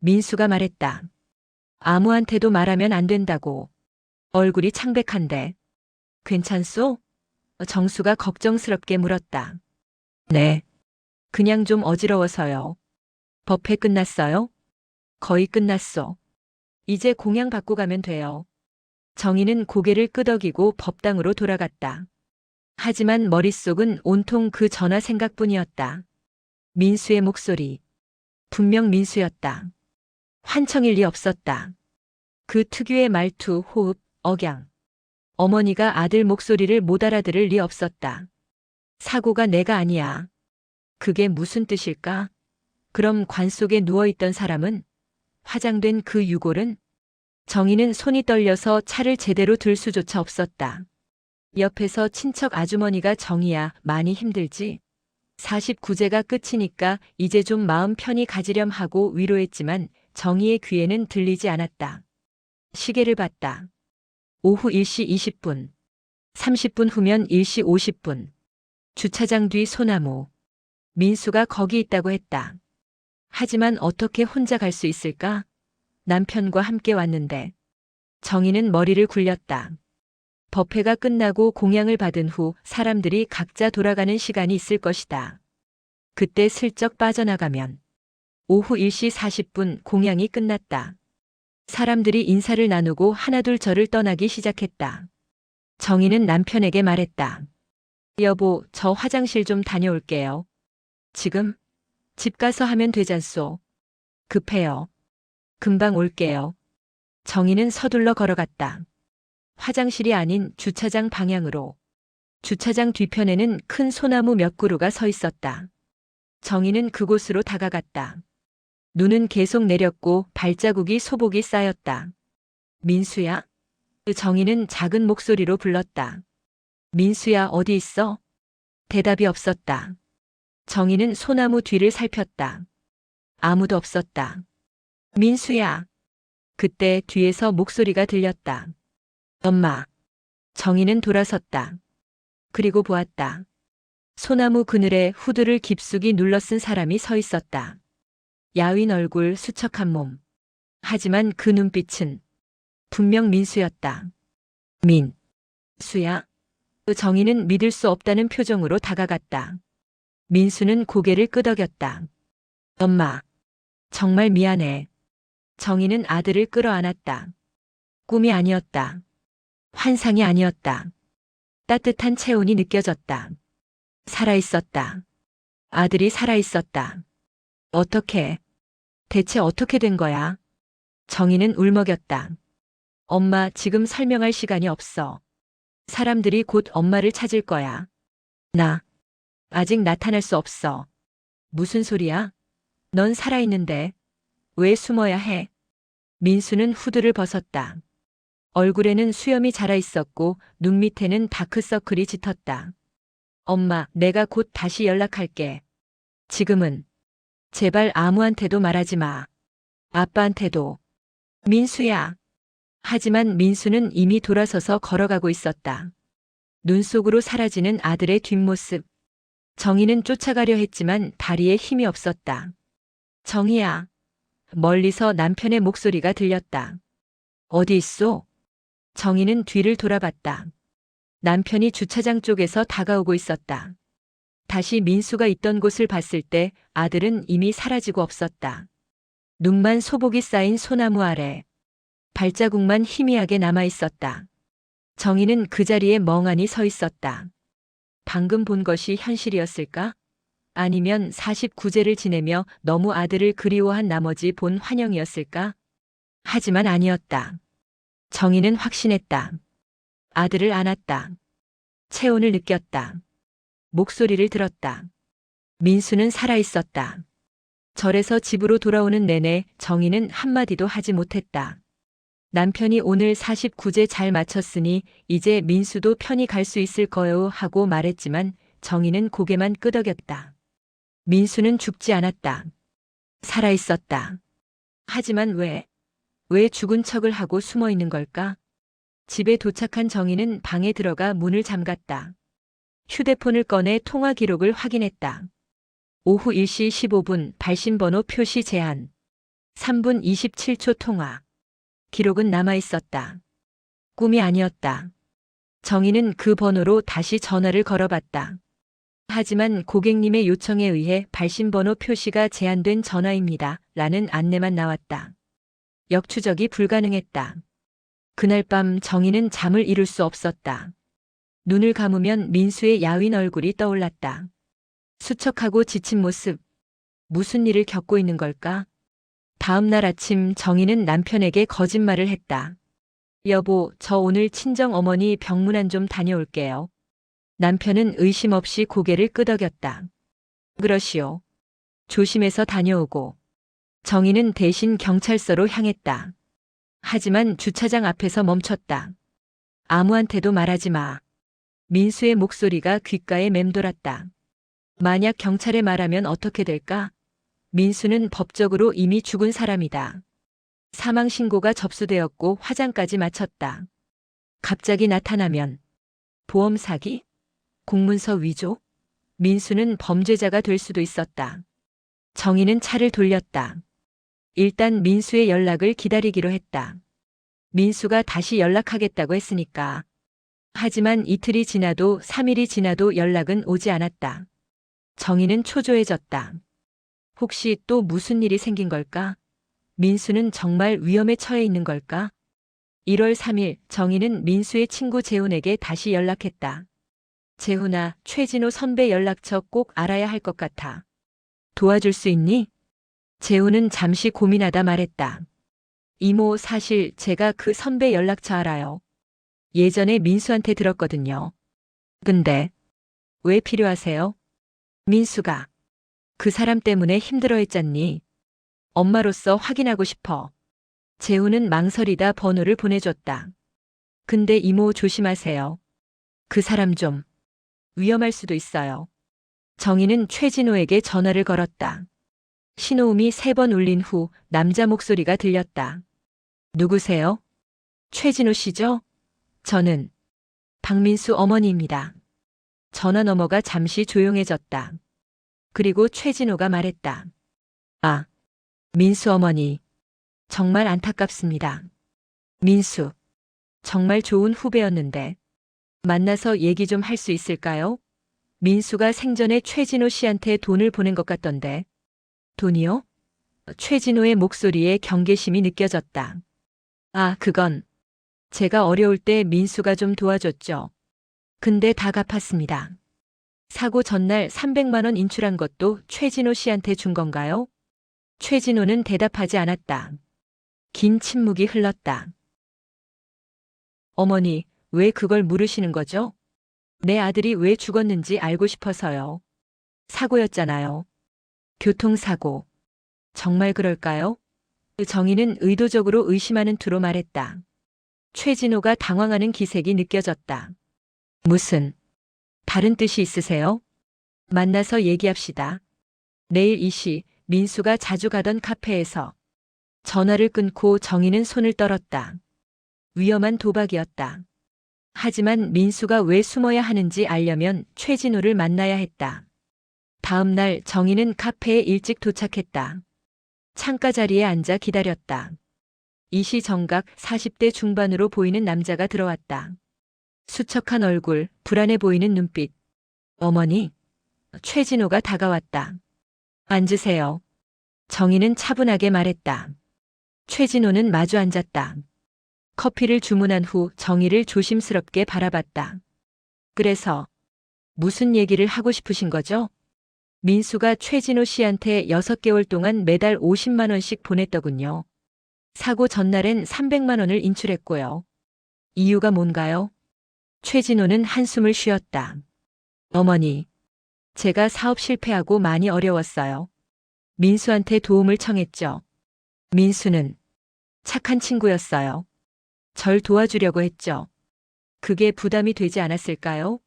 민수가 말했다. 아무한테도 말하면 안 된다고. 얼굴이 창백한데. 괜찮소? 정수가 걱정스럽게 물었다. 네. 그냥 좀 어지러워서요. 법회 끝났어요? 거의 끝났소. 이제 공양 받고 가면 돼요. 정희는 고개를 끄덕이고 법당으로 돌아갔다. 하지만 머릿속은 온통 그 전화 생각뿐이었다. 민수의 목소리. 분명 민수였다. 환청일 리 없었다. 그 특유의 말투, 호흡, 억양. 어머니가 아들 목소리를 못 알아들을 리 없었다. 사고가 내가 아니야. 그게 무슨 뜻일까? 그럼 관 속에 누워있던 사람은? 화장된 그 유골은? 정희는 손이 떨려서 차를 제대로 들 수조차 없었다. 옆에서 친척 아주머니가 정희야, 많이 힘들지? 49제가 끝이니까 이제 좀 마음 편히 가지렴 하고 위로했지만 정희의 귀에는 들리지 않았다. 시계를 봤다. 오후 1시 20분. 30분 후면 1시 50분. 주차장 뒤 소나무. 민수가 거기 있다고 했다. 하지만 어떻게 혼자 갈 수 있을까? 남편과 함께 왔는데. 정희는 머리를 굴렸다. 법회가 끝나고 공양을 받은 후 사람들이 각자 돌아가는 시간이 있을 것이다. 그때 슬쩍 빠져나가면 오후 1시 40분 공양이 끝났다. 사람들이 인사를 나누고 하나둘 절을 떠나기 시작했다. 정희는 남편에게 말했다. 여보, 저 화장실 좀 다녀올게요. 지금? 집 가서 하면 되잖소. 급해요. 금방 올게요. 정희는 서둘러 걸어갔다. 화장실이 아닌 주차장 방향으로. 주차장 뒤편에는 큰 소나무 몇 그루가 서 있었다. 정희는 그곳으로 다가갔다. 눈은 계속 내렸고 발자국이 소복이 쌓였다. 민수야? 정희는 작은 목소리로 불렀다. 민수야, 어디 있어? 대답이 없었다. 정희는 소나무 뒤를 살폈다. 아무도 없었다. 민수야. 그때 뒤에서 목소리가 들렸다. 엄마. 정희는 돌아섰다. 그리고 보았다. 소나무 그늘에 후드를 깊숙이 눌러쓴 사람이 서 있었다. 야윈 얼굴, 수척한 몸. 하지만 그 눈빛은 분명 민수였다. 민수야? 정희는 믿을 수 없다는 표정으로 다가갔다. 민수는 고개를 끄덕였다. 엄마. 정말 미안해. 정희는 아들을 끌어안았다. 꿈이 아니었다. 환상이 아니었다. 따뜻한 체온이 느껴졌다. 살아있었다. 아들이 살아있었다. 어떻게? 대체 어떻게 된 거야? 정희는 울먹였다. 엄마, 지금 설명할 시간이 없어. 사람들이 곧 엄마를 찾을 거야. 나 아직 나타날 수 없어. 무슨 소리야? 넌 살아있는데 왜 숨어야 해? 민수는 후드를 벗었다. 얼굴에는 수염이 자라 있었고 눈 밑에는 다크서클이 짙었다. 엄마, 내가 곧 다시 연락할게. 지금은 제발 아무한테도 말하지 마. 아빠한테도. 민수야. 하지만 민수는 이미 돌아서서 걸어가고 있었다. 눈 속으로 사라지는 아들의 뒷모습. 정희는 쫓아가려 했지만 다리에 힘이 없었다. 정희야. 멀리서 남편의 목소리가 들렸다. 어디 있소? 정희는 뒤를 돌아봤다. 남편이 주차장 쪽에서 다가오고 있었다. 다시 민수가 있던 곳을 봤을 때 아들은 이미 사라지고 없었다. 눈만 소복이 쌓인 소나무 아래. 발자국만 희미하게 남아 있었다. 정희는 그 자리에 멍하니 서 있었다. 방금 본 것이 현실이었을까? 아니면 49제를 지내며 너무 아들을 그리워한 나머지 본 환영이었을까? 하지만 아니었다. 정희는 확신했다. 아들을 안았다. 체온을 느꼈다. 목소리를 들었다. 민수는 살아있었다. 절에서 집으로 돌아오는 내내 정희는 한마디도 하지 못했다. 남편이 오늘 49제 잘 마쳤으니 이제 민수도 편히 갈 수 있을 거요 하고 말했지만 정희는 고개만 끄덕였다. 민수는 죽지 않았다. 살아 있었다. 하지만 왜 죽은 척을 하고 숨어 있는 걸까? 집에 도착한 정희는 방에 들어가 문을 잠갔다. 휴대폰을 꺼내 통화 기록을 확인했다. 오후 1시 15분 발신번호 표시 제한. 3분 27초 통화. 기록은 남아 있었다. 꿈이 아니었다. 정희는 그 번호로 다시 전화를 걸어봤다. 하지만 고객님의 요청에 의해 발신번호 표시가 제한된 전화입니다. 라는 안내만 나왔다. 역추적이 불가능했다. 그날 밤 정희는 잠을 이룰 수 없었다. 눈을 감으면 민수의 야윈 얼굴이 떠올랐다. 수척하고 지친 모습. 무슨 일을 겪고 있는 걸까? 다음 날 아침 정희는 남편에게 거짓말을 했다. 여보, 저 오늘 친정 어머니 병문안 좀 다녀올게요. 남편은 의심 없이 고개를 끄덕였다. 그러시오. 조심해서 다녀오고. 정희는 대신 경찰서로 향했다. 하지만 주차장 앞에서 멈췄다. 아무한테도 말하지 마. 민수의 목소리가 귓가에 맴돌았다. 만약 경찰에 말하면 어떻게 될까? 민수는 법적으로 이미 죽은 사람이다. 사망 신고가 접수되었고 화장까지 마쳤다. 갑자기 나타나면 보험 사기? 공문서 위조? 민수는 범죄자가 될 수도 있었다. 정희는 차를 돌렸다. 일단 민수의 연락을 기다리기로 했다. 민수가 다시 연락하겠다고 했으니까. 하지만 이틀이 지나도 3일이 지나도 연락은 오지 않았다. 정희는 초조해졌다. 혹시 또 무슨 일이 생긴 걸까? 민수는 정말 위험에 처해 있는 걸까? 1월 3일 정희는 민수의 친구 재훈에게 다시 연락했다. 재훈아, 최진호 선배 연락처 꼭 알아야 할 것 같아. 도와줄 수 있니? 재훈은 잠시 고민하다 말했다. 이모, 사실 제가 그 선배 연락처 알아요. 예전에 민수한테 들었거든요. 근데 왜 필요하세요? 민수가 그 사람 때문에 힘들어했잖니. 엄마로서 확인하고 싶어. 재훈은 망설이다 번호를 보내줬다. 근데 이모 조심하세요. 그 사람 좀 위험할 수도 있어요. 정희는 최진호에게 전화를 걸었다. 신호음이 3번 울린 후 남자 목소리가 들렸다. 누구세요? 최진호 씨죠? 저는 박민수 어머니입니다. 전화 너머가 잠시 조용해졌다. 그리고 최진호가 말했다. 아, 민수 어머니. 정말 안타깝습니다. 민수. 정말 좋은 후배였는데. 만나서 얘기 좀 할 수 있을까요? 민수가 생전에 최진호 씨한테 돈을 보낸 것 같던데. 돈이요? 최진호의 목소리에 경계심이 느껴졌다. 아, 그건 제가 어려울 때 민수가 좀 도와줬죠. 근데 다 갚았습니다. 사고 전날 300만 원 인출한 것도 최진호 씨한테 준 건가요? 최진호는 대답하지 않았다. 긴 침묵이 흘렀다. 어머니, 왜 그걸 물으시는 거죠? 내 아들이 왜 죽었는지 알고 싶어서요. 사고였잖아요. 교통사고. 정말 그럴까요? 정희는 의도적으로 의심하는 투로 말했다. 최진호가 당황하는 기색이 느껴졌다. 무슨 다른 뜻이 있으세요? 만나서 얘기합시다. 내일 2시 민수가 자주 가던 카페에서. 전화를 끊고 정희는 손을 떨었다. 위험한 도박이었다. 하지만 민수가 왜 숨어야 하는지 알려면 최진호를 만나야 했다. 다음 날 정희는 카페에 일찍 도착했다. 창가 자리에 앉아 기다렸다. 이시정각 40대 중반으로 보이는 남자가 들어왔다. 수척한 얼굴, 불안해 보이는 눈빛. 어머니. 최진호가 다가왔다. 앉으세요. 정희는 차분하게 말했다. 최진호는 마주 앉았다. 커피를 주문한 후 정희를 조심스럽게 바라봤다. 그래서 무슨 얘기를 하고 싶으신 거죠? 민수가 최진호 씨한테 6개월 동안 매달 50만 원씩 보냈더군요. 사고 전날엔 300만 원을 인출했고요. 이유가 뭔가요? 최진호는 한숨을 쉬었다. 어머니, 제가 사업 실패하고 많이 어려웠어요. 민수한테 도움을 청했죠. 민수는 착한 친구였어요. 절 도와주려고 했죠. 그게 부담이 되지 않았을까요?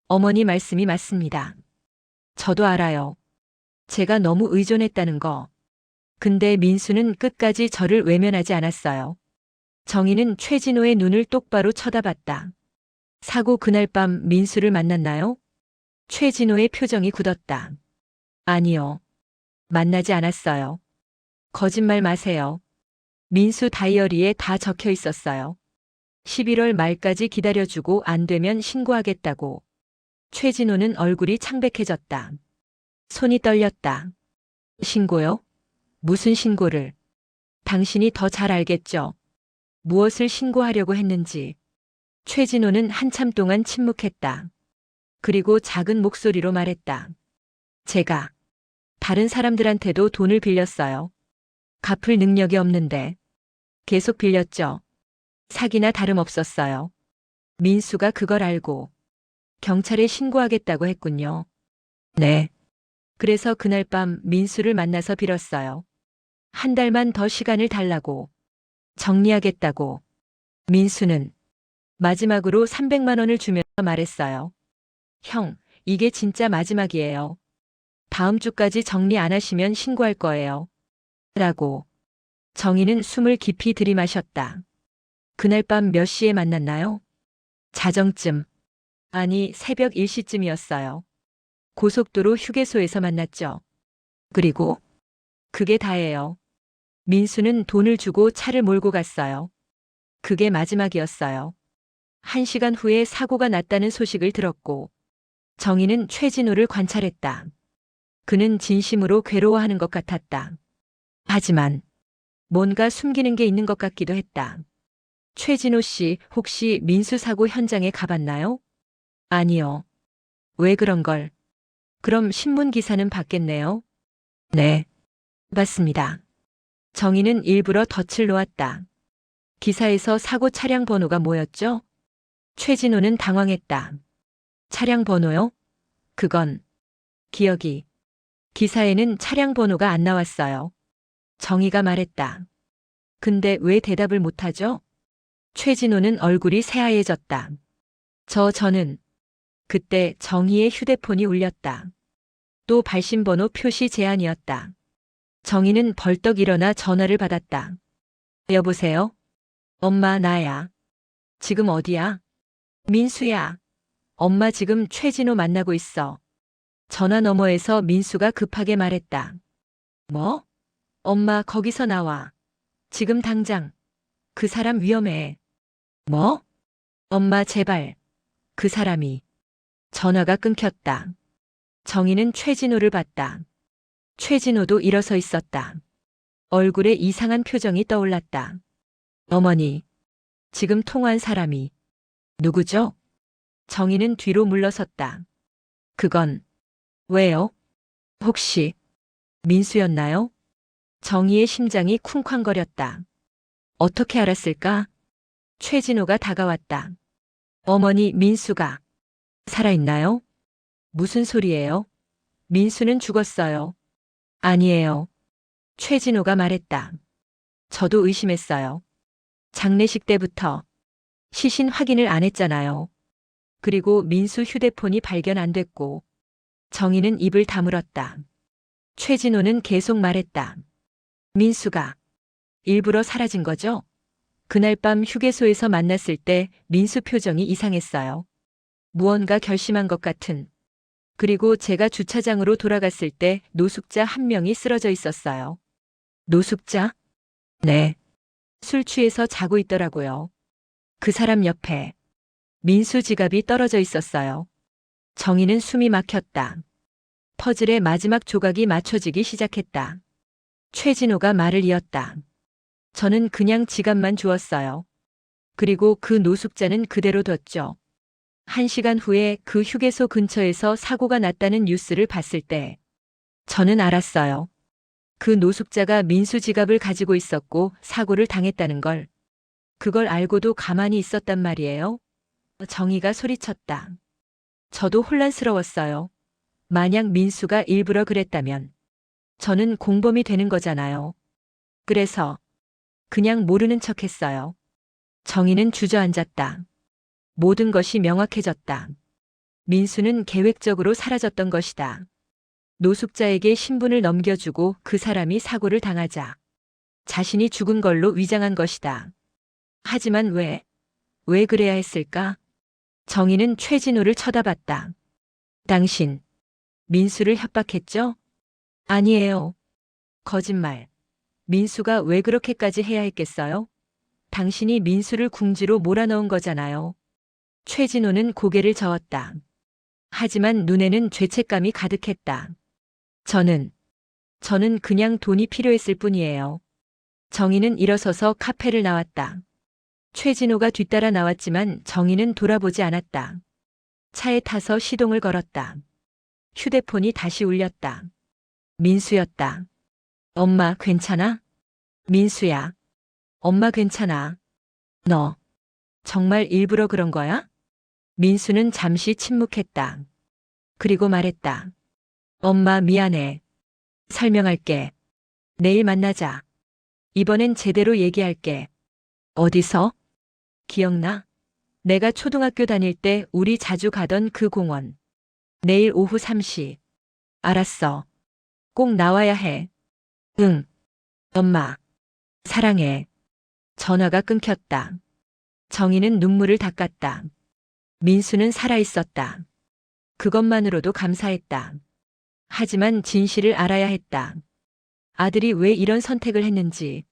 어머니 말씀이 맞습니다. 저도 알아요. 제가 너무 의존했다는 거. 근데 민수는 끝까지 저를 외면하지 않았어요. 정희는 최진호의 눈을 똑바로 쳐다봤다. 사고 그날 밤 민수를 만났나요? 최진호의 표정이 굳었다. 아니요. 만나지 않았어요. 거짓말 마세요. 민수 다이어리에 다 적혀 있었어요. 11월 말까지 기다려주고 안 되면 신고하겠다고. 최진호는 얼굴이 창백해졌다. 손이 떨렸다. 신고요? 무슨 신고를? 당신이 더 잘 알겠죠. 무엇을 신고하려고 했는지. 최진호는 한참 동안 침묵했다. 그리고 작은 목소리로 말했다. 제가 다른 사람들한테도 돈을 빌렸어요. 갚을 능력이 없는데 계속 빌렸죠. 사기나 다름없었어요. 민수가 그걸 알고 경찰에 신고하겠다고 했군요. 네. 그래서 그날 밤 민수를 만나서 빌었어요. 한 달만 더 시간을 달라고. 정리하겠다고. 민수는 마지막으로 300만 원을 주면서 말했어요. 형, 이게 진짜 마지막이에요. 다음 주까지 정리 안 하시면 신고할 거예요. 라고. 정희는 숨을 깊이 들이마셨다. 그날 밤 몇 시에 만났나요? 자정쯤. 아니, 새벽 1시쯤이었어요. 고속도로 휴게소에서 만났죠. 그리고 그게 다예요. 민수는 돈을 주고 차를 몰고 갔어요. 그게 마지막이었어요. 1시간 후에 사고가 났다는 소식을 들었고 정희는 최진호를 관찰했다. 그는 진심으로 괴로워하는 것 같았다. 하지만 뭔가 숨기는 게 있는 것 같기도 했다. 최진호 씨 혹시 민수 사고 현장에 가봤나요? 아니요. 왜 그런 걸? 그럼 신문 기사는 봤겠네요? 네. 봤습니다. 정희는 일부러 덫을 놓았다. 기사에서 사고 차량 번호가 뭐였죠? 최진호는 당황했다. 차량 번호요? 그건 기억이. 기사에는 차량 번호가 안 나왔어요. 정희가 말했다. 근데 왜 대답을 못하죠? 최진호는 얼굴이 새하얘졌다. 저는 그때 정희의 휴대폰이 울렸다. 또 발신번호 표시 제한이었다. 정희는 벌떡 일어나 전화를 받았다. 여보세요? 엄마 나야. 지금 어디야? 민수야. 엄마 지금 최진호 만나고 있어. 전화 너머에서 민수가 급하게 말했다. 뭐? 엄마 거기서 나와. 지금 당장. 그 사람 위험해. 뭐? 엄마 제발. 그 사람이. 전화가 끊겼다. 정희는 최진호를 봤다. 최진호도 일어서 있었다. 얼굴에 이상한 표정이 떠올랐다. 어머니. 지금 통화한 사람이. 누구죠? 정희는 뒤로 물러섰다. 그건. 왜요? 혹시. 민수였나요? 정희의 심장이 쿵쾅거렸다. 어떻게 알았을까? 최진호가 다가왔다. 어머니 민수가. 살아있나요? 무슨 소리예요? 민수는 죽었어요. 아니에요. 최진호가 말했다. 저도 의심했어요. 장례식 때부터 시신 확인을 안 했잖아요. 그리고 민수 휴대폰이 발견 안 됐고 정희는 입을 다물었다. 최진호는 계속 말했다. 민수가 일부러 사라진 거죠? 그날 밤 휴게소에서 만났을 때 민수 표정이 이상했어요. 무언가 결심한 것 같은. 그리고 제가 주차장으로 돌아갔을 때 노숙자 한 명이 쓰러져 있었어요. 노숙자? 네. 술 취해서 자고 있더라고요. 그 사람 옆에 민수 지갑이 떨어져 있었어요. 정희는 숨이 막혔다. 퍼즐의 마지막 조각이 맞춰지기 시작했다. 최진호가 말을 이었다. 저는 그냥 지갑만 주었어요. 그리고 그 노숙자는 그대로 뒀죠. 1시간 후에 그 휴게소 근처에서 사고가 났다는 뉴스를 봤을 때 저는 알았어요. 그 노숙자가 민수 지갑을 가지고 있었고 사고를 당했다는 걸. 그걸 알고도 가만히 있었단 말이에요. 정희가 소리쳤다. 저도 혼란스러웠어요. 만약 민수가 일부러 그랬다면 저는 공범이 되는 거잖아요. 그래서 그냥 모르는 척했어요. 정희는 주저앉았다. 모든 것이 명확해졌다. 민수는 계획적으로 사라졌던 것이다. 노숙자에게 신분을 넘겨주고 그 사람이 사고를 당하자 자신이 죽은 걸로 위장한 것이다. 하지만 왜 그래야 했을까? 정희는 최진호를 쳐다봤다. 당신, 민수를 협박했죠? 아니에요. 거짓말. 민수가 왜 그렇게까지 해야 했겠어요? 당신이 민수를 궁지로 몰아넣은 거잖아요. 최진호는 고개를 저었다. 하지만 눈에는 죄책감이 가득했다. 저는 그냥 돈이 필요했을 뿐이에요. 정희는 일어서서 카페를 나왔다. 최진호가 뒤따라 나왔지만 정희는 돌아보지 않았다. 차에 타서 시동을 걸었다. 휴대폰이 다시 울렸다. 민수였다. 엄마 괜찮아? 민수야. 엄마 괜찮아. 너 정말 일부러 그런 거야? 민수는 잠시 침묵했다. 그리고 말했다. 엄마 미안해. 설명할게. 내일 만나자. 이번엔 제대로 얘기할게. 어디서? 기억나? 내가 초등학교 다닐 때 우리 자주 가던 그 공원. 내일 오후 3시. 알았어. 꼭 나와야 해. 응. 엄마. 사랑해. 전화가 끊겼다. 정희는 눈물을 닦았다. 민수는 살아있었다. 그것만으로도 감사했다. 하지만 진실을 알아야 했다. 아들이 왜 이런 선택을 했는지.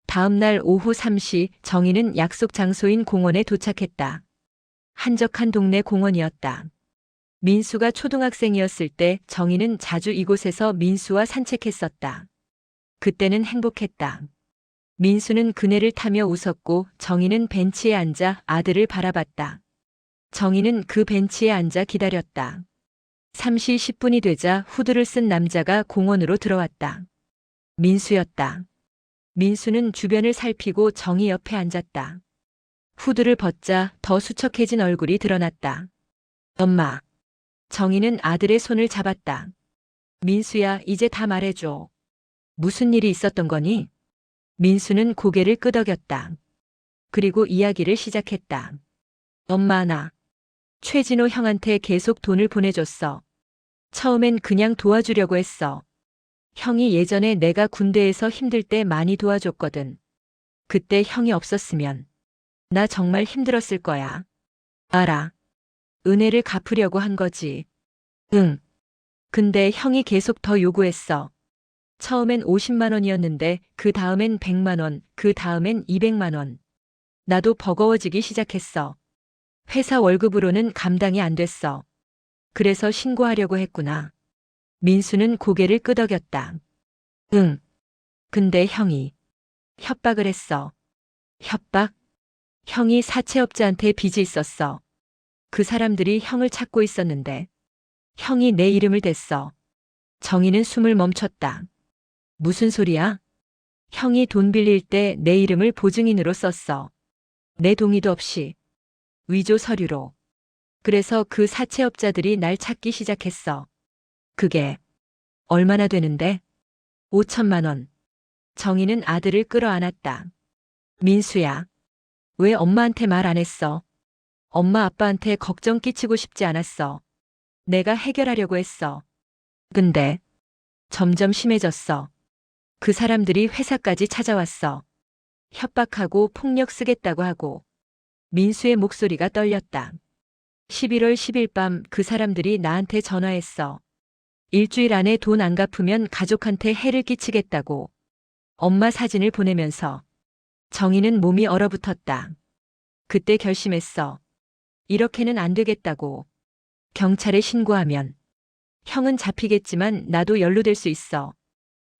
다음 날 오후 3시 정희는 약속 장소인 공원에 도착했다. 한적한 동네 공원이었다. 민수가 초등학생이었을 때 정희는 자주 이곳에서 민수와 산책했었다. 그때는 행복했다. 민수는 그네를 타며 웃었고 정희는 벤치에 앉아 아들을 바라봤다. 정희는 그 벤치에 앉아 기다렸다. 3시 10분이 되자 후드를 쓴 남자가 공원으로 들어왔다. 민수였다. 민수는 주변을 살피고 정희 옆에 앉았다. 후드를 벗자 더 수척해진 얼굴이 드러났다. 엄마. 정희는 아들의 손을 잡았다. 민수야, 이제 다 말해줘. 무슨 일이 있었던 거니? 민수는 고개를 끄덕였다. 그리고 이야기를 시작했다. 엄마, 나 최진호 형한테 계속 돈을 보내줬어. 처음엔 그냥 도와주려고 했어. 형이 예전에 내가 군대에서 힘들 때 많이 도와줬거든. 그때 형이 없었으면 나 정말 힘들었을 거야. 알아. 은혜를 갚으려고 한 거지. 응. 근데 형이 계속 더 요구했어. 처음엔 50만 원이었는데 그 다음엔 100만 원, 그 다음엔 200만 원. 나도 버거워지기 시작했어. 회사 월급으로는 감당이 안 됐어. 그래서 신고하려고 했구나. 민수는 고개를 끄덕였다. 응. 근데 형이 협박을 했어. 협박? 형이 사채업자한테 빚이 있었어. 그 사람들이 형을 찾고 있었는데 형이 내 이름을 댔어. 정희는 숨을 멈췄다. 무슨 소리야? 형이 돈 빌릴 때 내 이름을 보증인으로 썼어. 내 동의도 없이. 위조 서류로. 그래서 그 사채업자들이 날 찾기 시작했어. 그게 얼마나 되는데? 5천만 원. 정희는 아들을 끌어안았다. 민수야. 왜 엄마한테 말 안 했어? 엄마 아빠한테 걱정 끼치고 싶지 않았어. 내가 해결하려고 했어. 근데 점점 심해졌어. 그 사람들이 회사까지 찾아왔어. 협박하고 폭력 쓰겠다고 하고. 민수의 목소리가 떨렸다. 11월 10일 밤 그 사람들이 나한테 전화했어. 일주일 안에 돈 안 갚으면 가족한테 해를 끼치겠다고. 엄마 사진을 보내면서. 정희는 몸이 얼어붙었다. 그때 결심했어. 이렇게는 안 되겠다고. 경찰에 신고하면 형은 잡히겠지만 나도 연루될 수 있어.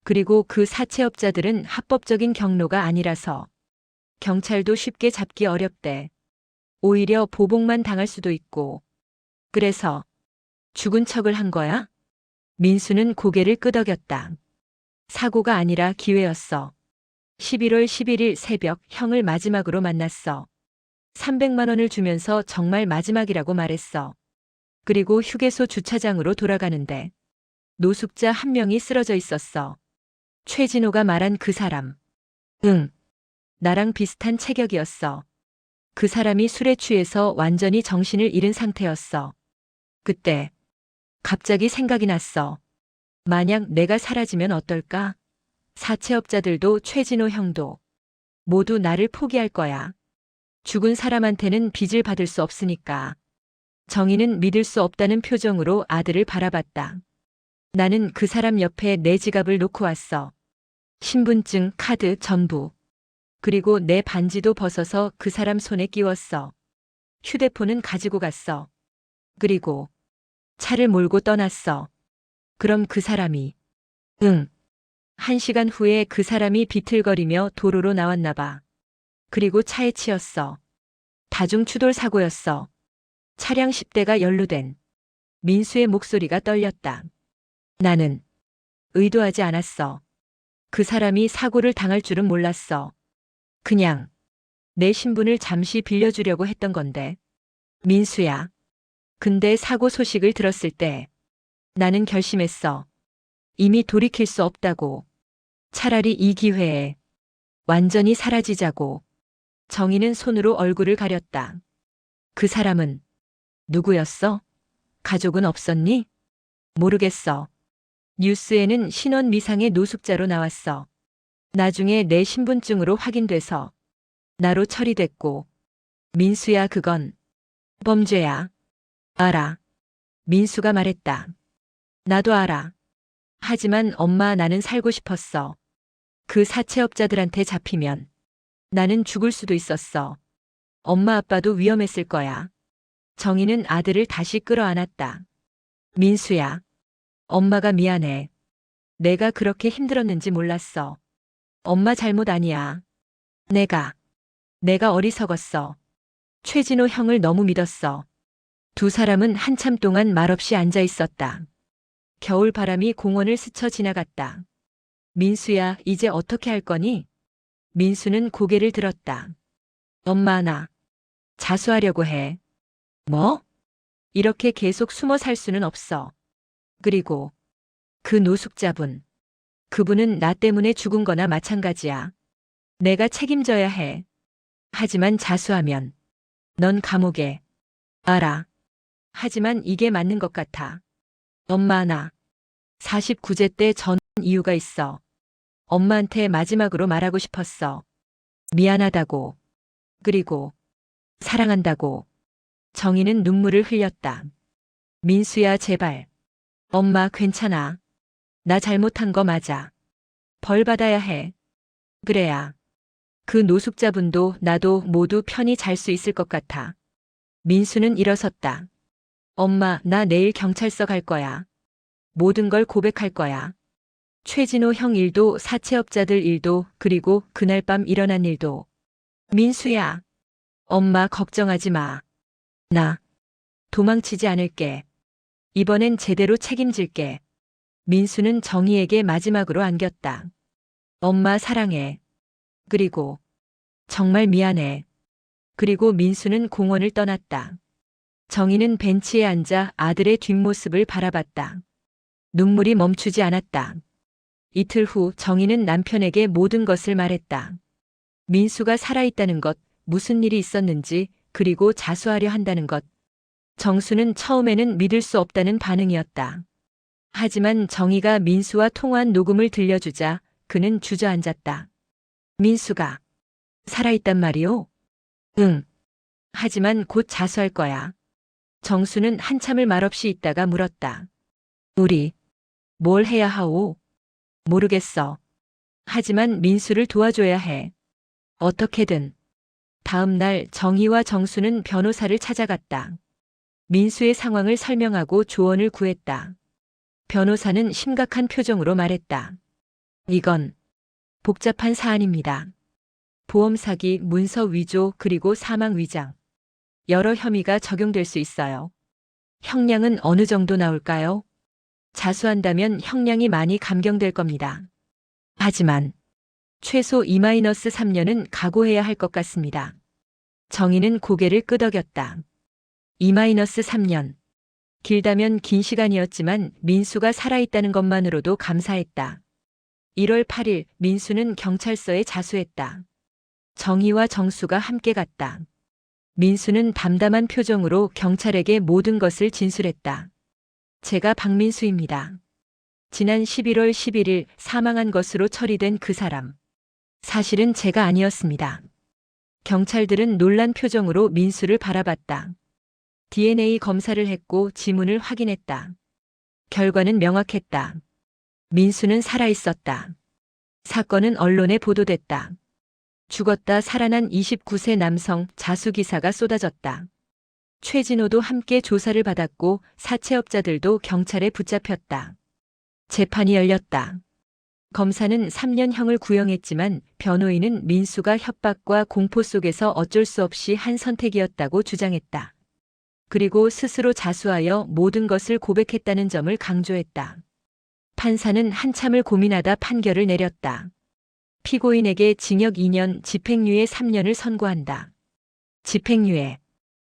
그리고 그 사채업자들은 합법적인 경로가 아니라서 경찰도 쉽게 잡기 어렵대. 오히려 보복만 당할 수도 있고. 그래서 죽은 척을 한 거야? 민수는 고개를 끄덕였다. 사고가 아니라 기회였어. 11월 11일 새벽 형을 마지막으로 만났어. 300만 원을 주면서 정말 마지막이라고 말했어. 그리고 휴게소 주차장으로 돌아가는데 노숙자 한 명이 쓰러져 있었어. 최진호가 말한 그 사람. 응. 나랑 비슷한 체격이었어. 그 사람이 술에 취해서 완전히 정신을 잃은 상태였어. 그때 갑자기 생각이 났어. 만약 내가 사라지면 어떨까? 사채업자들도 최진호 형도 모두 나를 포기할 거야. 죽은 사람한테는 빚을 받을 수 없으니까. 정희는 믿을 수 없다는 표정으로 아들을 바라봤다. 나는 그 사람 옆에 내 지갑을 놓고 왔어. 신분증, 카드 전부. 그리고 내 반지도 벗어서 그 사람 손에 끼웠어. 휴대폰은 가지고 갔어. 그리고 차를 몰고 떠났어. 그럼 그 사람이 응. 1시간 후에 그 사람이 비틀거리며 도로로 나왔나 봐. 그리고 차에 치였어. 다중추돌 사고였어. 차량 10대가 연루된. 민수의 목소리가 떨렸다. 나는 의도하지 않았어. 그 사람이 사고를 당할 줄은 몰랐어. 그냥 내 신분을 잠시 빌려주려고 했던 건데. 민수야. 근데 사고 소식을 들었을 때 나는 결심했어. 이미 돌이킬 수 없다고. 차라리 이 기회에 완전히 사라지자고. 정희는 손으로 얼굴을 가렸다. 그 사람은 누구였어? 가족은 없었니? 모르겠어. 뉴스에는 신원 미상의 노숙자로 나왔어. 나중에 내 신분증으로 확인돼서 나로 처리됐고. 민수야, 그건 범죄야. 알아. 민수가 말했다. 나도 알아. 하지만 엄마, 나는 살고 싶었어. 그 사채업자들한테 잡히면 나는 죽을 수도 있었어. 엄마 아빠도 위험했을 거야. 정희는 아들을 다시 끌어안았다. 민수야. 엄마가 미안해. 내가 그렇게 힘들었는지 몰랐어. 엄마 잘못 아니야. 내가 어리석었어. 최진호 형을 너무 믿었어. 두 사람은 한참 동안 말없이 앉아 있었다. 겨울 바람이 공원을 스쳐 지나갔다. 민수야, 이제 어떻게 할 거니? 민수는 고개를 들었다. 엄마, 나 자수하려고 해. 뭐? 이렇게 계속 숨어 살 수는 없어. 그리고 그 노숙자분. 그분은 나 때문에 죽은 거나 마찬가지야. 내가 책임져야 해. 하지만 자수하면 넌 감옥에. 알아. 하지만 이게 맞는 것 같아. 엄마, 나 49제 때 전 이유가 있어. 엄마한테 마지막으로 말하고 싶었어. 미안하다고. 그리고 사랑한다고. 정희는 눈물을 흘렸다. 민수야, 제발. 엄마, 괜찮아. 나 잘못한 거 맞아. 벌 받아야 해. 그래야 그 노숙자분도 나도 모두 편히 잘 수 있을 것 같아. 민수는 일어섰다. 엄마, 나 내일 경찰서 갈 거야. 모든 걸 고백할 거야. 최진호 형 일도, 사채업자들 일도, 그리고 그날 밤 일어난 일도. 민수야. 엄마, 걱정하지 마. 나 도망치지 않을게. 이번엔 제대로 책임질게. 민수는 정희에게 마지막으로 안겼다. 엄마, 사랑해. 그리고 정말 미안해. 그리고 민수는 공원을 떠났다. 정희는 벤치에 앉아 아들의 뒷모습을 바라봤다. 눈물이 멈추지 않았다. 이틀 후 정희는 남편에게 모든 것을 말했다. 민수가 살아있다는 것, 무슨 일이 있었는지, 그리고 자수하려 한다는 것. 정수는 처음에는 믿을 수 없다는 반응이었다. 하지만 정희가 민수와 통화한 녹음을 들려주자 그는 주저앉았다. 민수가 살아있단 말이오? 응. 하지만 곧 자수할 거야. 정수는 한참을 말없이 있다가 물었다. 우리 뭘 해야 하오? 모르겠어. 하지만 민수를 도와줘야 해. 어떻게든. 다음 날 정희와 정수는 변호사를 찾아갔다. 민수의 상황을 설명하고 조언을 구했다. 변호사는 심각한 표정으로 말했다. 이건 복잡한 사안입니다. 보험 사기, 문서 위조, 그리고 사망 위장. 여러 혐의가 적용될 수 있어요. 형량은 어느 정도 나올까요? 자수한다면 형량이 많이 감경될 겁니다. 하지만 최소 2-3년은 각오해야 할 것 같습니다. 정희는 고개를 끄덕였다. 2-3년. 길다면 긴 시간이었지만 민수가 살아있다는 것만으로도 감사했다. 1월 8일 민수는 경찰서에 자수했다. 정희와 정수가 함께 갔다. 민수는 담담한 표정으로 경찰에게 모든 것을 진술했다. 제가 박민수입니다. 지난 11월 11일 사망한 것으로 처리된 그 사람. 사실은 제가 아니었습니다. 경찰들은 놀란 표정으로 민수를 바라봤다. DNA 검사를 했고 지문을 확인했다. 결과는 명확했다. 민수는 살아있었다. 사건은 언론에 보도됐다. 죽었다 살아난 29세 남성 자수 기사가 쏟아졌다. 최진호도 함께 조사를 받았고 사채업자들도 경찰에 붙잡혔다. 재판이 열렸다. 검사는 3년형을 구형했지만 변호인은 민수가 협박과 공포 속에서 어쩔 수 없이 한 선택이었다고 주장했다. 그리고 스스로 자수하여 모든 것을 고백했다는 점을 강조했다. 판사는 한참을 고민하다 판결을 내렸다. 피고인에게 징역 2년, 집행유예 3년을 선고한다. 집행유예.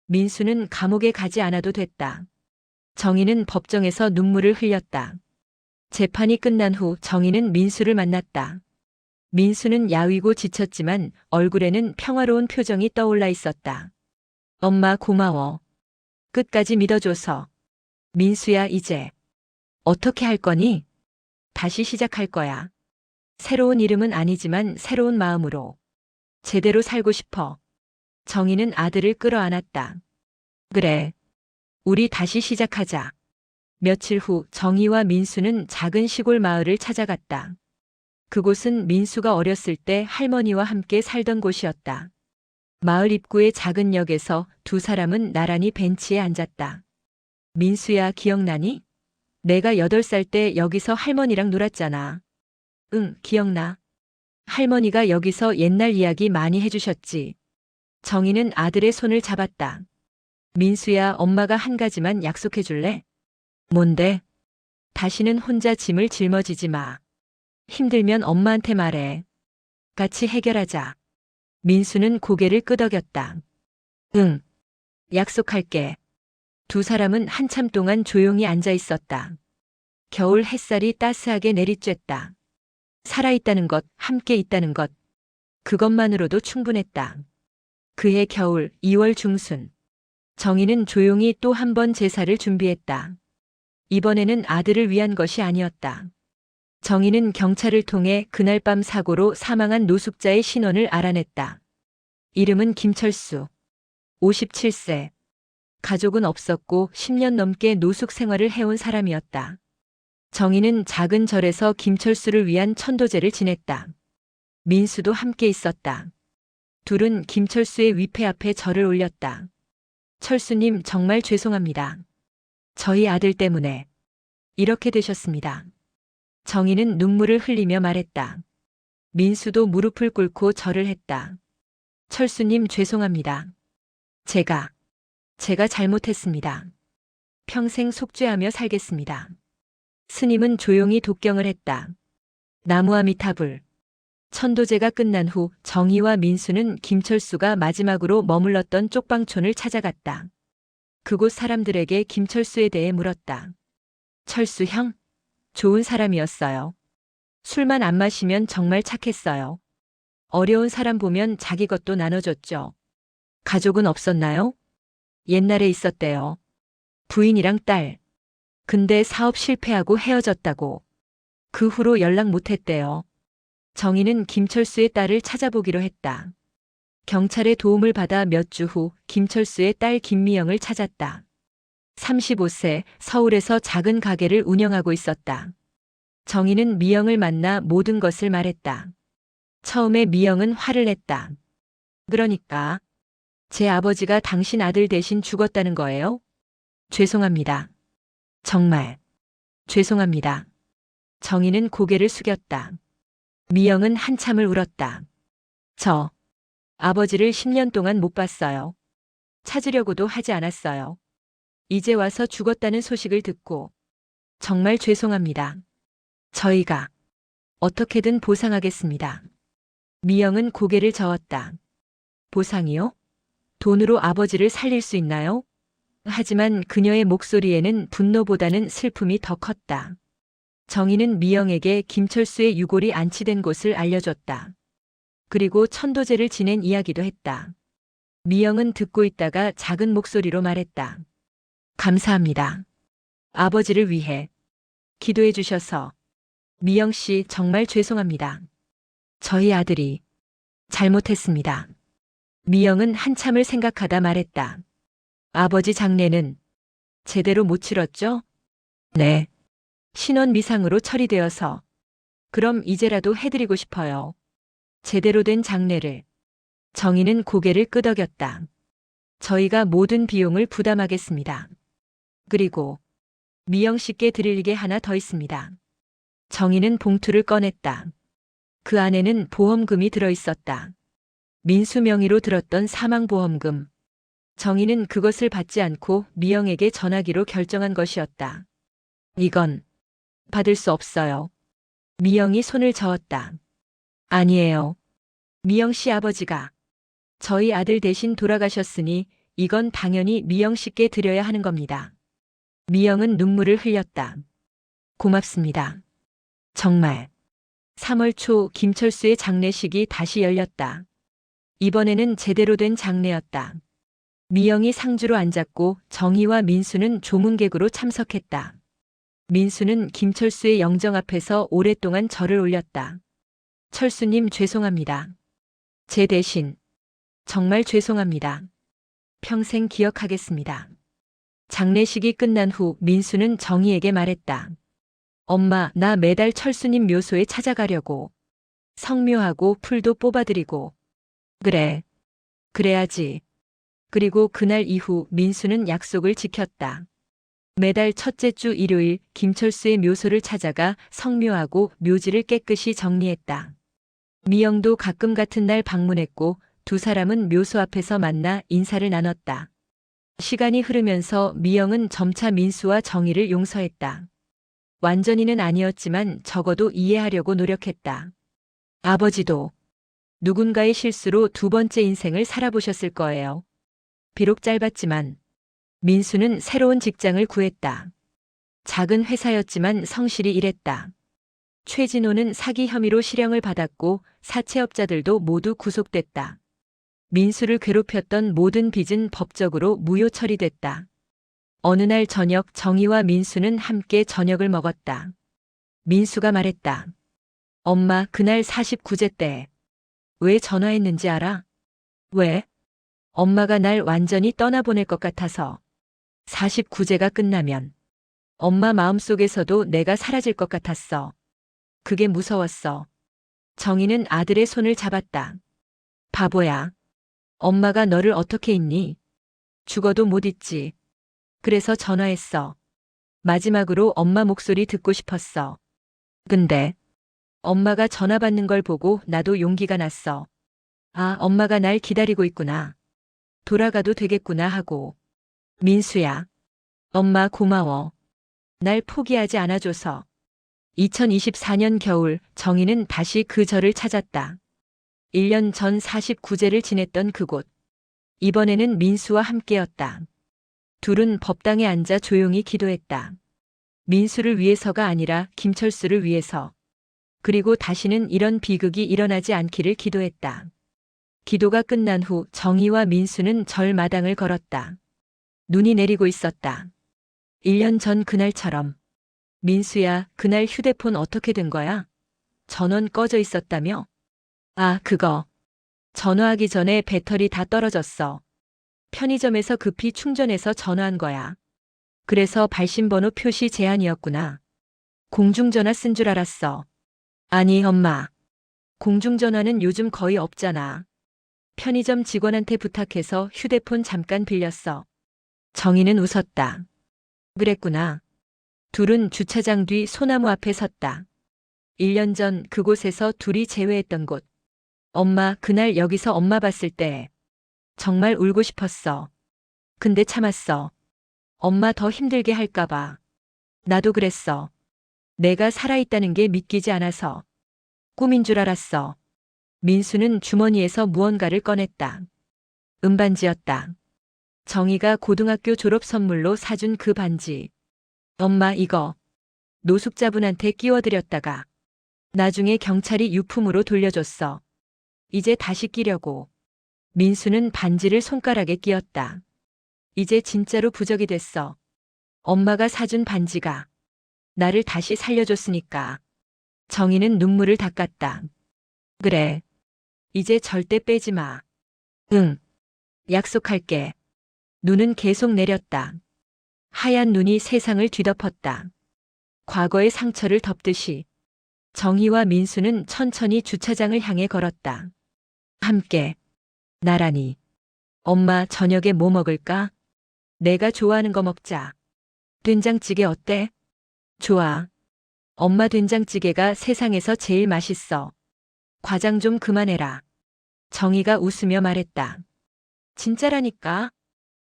민수는 감옥에 가지 않아도 됐다. 정희는 법정에서 눈물을 흘렸다. 재판이 끝난 후 정희는 민수를 만났다. 민수는 야위고 지쳤지만 얼굴에는 평화로운 표정이 떠올라 있었다. 엄마 고마워. 끝까지 믿어줘서. 민수야 이제 어떻게 할 거니? 다시 시작할 거야. 새로운 이름은 아니지만 새로운 마음으로. 제대로 살고 싶어. 정희는 아들을 끌어안았다. 그래. 우리 다시 시작하자. 며칠 후 정희와 민수는 작은 시골 마을을 찾아갔다. 그곳은 민수가 어렸을 때 할머니와 함께 살던 곳이었다. 마을 입구의 작은 역에서 두 사람은 나란히 벤치에 앉았다. 민수야 기억나니? 내가 8살 때 여기서 할머니랑 놀았잖아. 응, 기억나. 할머니가 여기서 옛날 이야기 많이 해주셨지. 정희는 아들의 손을 잡았다. 민수야, 엄마가 한 가지만 약속해 줄래? 뭔데? 다시는 혼자 짐을 짊어지지 마. 힘들면 엄마한테 말해. 같이 해결하자. 민수는 고개를 끄덕였다. 응. 약속할게. 두 사람은 한참 동안 조용히 앉아 있었다. 겨울 햇살이 따스하게 내리쬐다. 살아있다는 것, 함께 있다는 것. 그것만으로도 충분했다. 그해 겨울 2월 중순. 정희는 조용히 또 한 번 제사를 준비했다. 이번에는 아들을 위한 것이 아니었다. 정희는 경찰을 통해 그날 밤 사고로 사망한 노숙자의 신원을 알아냈다. 이름은 김철수. 57세. 가족은 없었고 10년 넘게 노숙 생활을 해온 사람이었다. 정희는 작은 절에서 김철수를 위한 천도제를 지냈다. 민수도 함께 있었다. 둘은 김철수의 위패 앞에 절을 올렸다. 철수님 정말 죄송합니다. 저희 아들 때문에 이렇게 되셨습니다. 정희는 눈물을 흘리며 말했다. 민수도 무릎을 꿇고 절을 했다. 철수님 죄송합니다. 제가 잘못했습니다. 평생 속죄하며 살겠습니다. 스님은 조용히 독경을 했다. 나무아미타불. 천도제가 끝난 후 정희와 민수는 김철수가 마지막으로 머물렀던 쪽방촌을 찾아갔다. 그곳 사람들에게 김철수에 대해 물었다. 철수 형? 좋은 사람이었어요. 술만 안 마시면 정말 착했어요. 어려운 사람 보면 자기 것도 나눠줬죠. 가족은 없었나요? 옛날에 있었대요. 부인이랑 딸. 근데 사업 실패하고 헤어졌다고. 그 후로 연락 못했대요. 정희는 김철수의 딸을 찾아보기로 했다. 경찰의 도움을 받아 몇 주 후 김철수의 딸 김미영을 찾았다. 35세, 서울에서 작은 가게를 운영하고 있었다. 정희는 미영을 만나 모든 것을 말했다. 처음에 미영은 화를 냈다. 그러니까 제 아버지가 당신 아들 대신 죽었다는 거예요? 죄송합니다. 정말 죄송합니다. 정희는 고개를 숙였다. 미영은 한참을 울었다. 저 아버지를 10년 동안 못 봤어요. 찾으려고도 하지 않았어요. 이제 와서 죽었다는 소식을 듣고 정말 죄송합니다. 저희가 어떻게든 보상하겠습니다. 미영은 고개를 저었다. 보상이요? 돈으로 아버지를 살릴 수 있나요? 하지만 그녀의 목소리에는 분노보다는 슬픔이 더 컸다. 정희는 미영에게 김철수의 유골이 안치된 곳을 알려줬다. 그리고 천도제를 지낸 이야기도 했다. 미영은 듣고 있다가 작은 목소리로 말했다. 감사합니다. 아버지를 위해 기도해 주셔서. 미영 씨 정말 죄송합니다. 저희 아들이 잘못했습니다. 미영은 한참을 생각하다 말했다. 아버지 장례는 제대로 못 치렀죠? 네. 신원 미상으로 처리되어서. 그럼 이제라도 해드리고 싶어요. 제대로 된 장례를. 정희는 고개를 끄덕였다. 저희가 모든 비용을 부담하겠습니다. 그리고 미영 씨께 드릴 게 하나 더 있습니다. 정희는 봉투를 꺼냈다. 그 안에는 보험금이 들어있었다. 민수 명의로 들었던 사망보험금. 정희는 그것을 받지 않고 미영에게 전하기로 결정한 것이었다. 이건 받을 수 없어요. 미영이 손을 저었다. 아니에요. 미영 씨 아버지가 저희 아들 대신 돌아가셨으니 이건 당연히 미영 씨께 드려야 하는 겁니다. 미영은 눈물을 흘렸다. 고맙습니다. 정말. 3월 초 김철수의 장례식이 다시 열렸다. 이번에는 제대로 된 장례였다. 미영이 상주로 앉았고 정희와 민수는 조문객으로 참석했다. 민수는 김철수의 영정 앞에서 오랫동안 절을 올렸다. 철수님 죄송합니다. 제 대신 정말 죄송합니다. 평생 기억하겠습니다. 장례식이 끝난 후 민수는 정희에게 말했다. 엄마, 나 매달 철수님 묘소에 찾아가려고. 성묘하고 풀도 뽑아드리고. 그래. 그래야지. 그리고 그날 이후 민수는 약속을 지켰다. 매달 첫째 주 일요일 김철수의 묘소를 찾아가 성묘하고 묘지를 깨끗이 정리했다. 미영도 가끔 같은 날 방문했고 두 사람은 묘소 앞에서 만나 인사를 나눴다. 시간이 흐르면서 미영은 점차 민수와 정희를 용서했다. 완전히는 아니었지만 적어도 이해하려고 노력했다. 아버지도 누군가의 실수로 두 번째 인생을 살아보셨을 거예요. 비록 짧았지만 민수는 새로운 직장을 구했다. 작은 회사였지만 성실히 일했다. 최진호는 사기 혐의로 실형을 받았고 사채업자들도 모두 구속됐다. 민수를 괴롭혔던 모든 빚은 법적으로 무효 처리됐다. 어느 날 저녁 정희와 민수는 함께 저녁을 먹었다. 민수가 말했다. 엄마, 그날 49제 때 왜 전화했는지 알아? 왜? 엄마가 날 완전히 떠나보낼 것 같아서. 49제가 끝나면 엄마 마음속에서도 내가 사라질 것 같았어. 그게 무서웠어. 정희는 아들의 손을 잡았다. 바보야. 엄마가 너를 어떻게 잊니? 죽어도 못 잊지. 그래서 전화했어. 마지막으로 엄마 목소리 듣고 싶었어. 근데 엄마가 전화 받는 걸 보고 나도 용기가 났어. 아, 엄마가 날 기다리고 있구나. 돌아가도 되겠구나 하고. 민수야. 엄마 고마워. 날 포기하지 않아줘서. 2024년 겨울 정희는 다시 그 절을 찾았다. 1년 전 49제를 지냈던 그곳. 이번에는 민수와 함께였다. 둘은 법당에 앉아 조용히 기도했다. 민수를 위해서가 아니라 김철수를 위해서. 그리고 다시는 이런 비극이 일어나지 않기를 기도했다. 기도가 끝난 후 정희와 민수는 절 마당을 걸었다. 눈이 내리고 있었다. 1년 전 그날처럼. 민수야, 그날 휴대폰 어떻게 된 거야? 전원 꺼져 있었다며? 아, 그거. 전화하기 전에 배터리 다 떨어졌어. 편의점에서 급히 충전해서 전화한 거야. 그래서 발신번호 표시 제한이었구나. 공중전화 쓴 줄 알았어. 아니, 엄마. 공중전화는 요즘 거의 없잖아. 편의점 직원한테 부탁해서 휴대폰 잠깐 빌렸어. 정희는 웃었다. 그랬구나. 둘은 주차장 뒤 소나무 앞에 섰다. 1년 전 그곳에서 둘이 재회했던 곳. 엄마, 그날 여기서 엄마 봤을 때 정말 울고 싶었어. 근데 참았어. 엄마 더 힘들게 할까봐. 나도 그랬어. 내가 살아있다는 게 믿기지 않아서. 꿈인 줄 알았어. 민수는 주머니에서 무언가를 꺼냈다. 은반지였다. 정희가 고등학교 졸업 선물로 사준 그 반지. 엄마, 이거 노숙자분한테 끼워드렸다가 나중에 경찰이 유품으로 돌려줬어. 이제 다시 끼려고. 민수는 반지를 손가락에 끼었다. 이제 진짜로 부적이 됐어. 엄마가 사준 반지가 나를 다시 살려줬으니까. 정희는 눈물을 닦았다. 그래. 이제 절대 빼지 마. 응. 약속할게. 눈은 계속 내렸다. 하얀 눈이 세상을 뒤덮었다. 과거의 상처를 덮듯이 정희와 민수는 천천히 주차장을 향해 걸었다. 함께. 나란히. 엄마 저녁에 뭐 먹을까? 내가 좋아하는 거 먹자. 된장찌개 어때? 좋아. 엄마 된장찌개가 세상에서 제일 맛있어. 과장 좀 그만해라. 정희가 웃으며 말했다. 진짜라니까.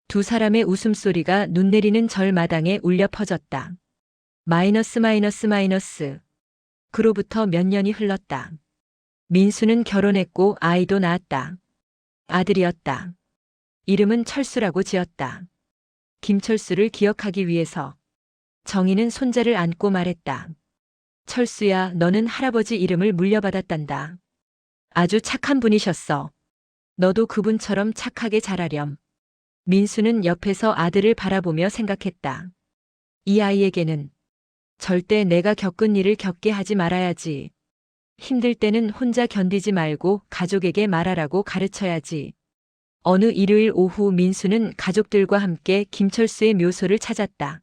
두 사람의 웃음소리가 눈 내리는 절마당에 울려 퍼졌다. 마이너스 마이너스 마이너스. 그로부터 몇 년이 흘렀다. 민수는 결혼했고 아이도 낳았다. 아들이었다. 이름은 철수라고 지었다. 김철수를 기억하기 위해서. 정희는 손자를 안고 말했다. 철수야, 너는 할아버지 이름을 물려받았단다. 아주 착한 분이셨어. 너도 그분처럼 착하게 자라렴. 민수는 옆에서 아들을 바라보며 생각했다. 이 아이에게는 절대 내가 겪은 일을 겪게 하지 말아야지. 힘들 때는 혼자 견디지 말고 가족에게 말하라고 가르쳐야지. 어느 일요일 오후 민수는 가족들과 함께 김철수의 묘소를 찾았다.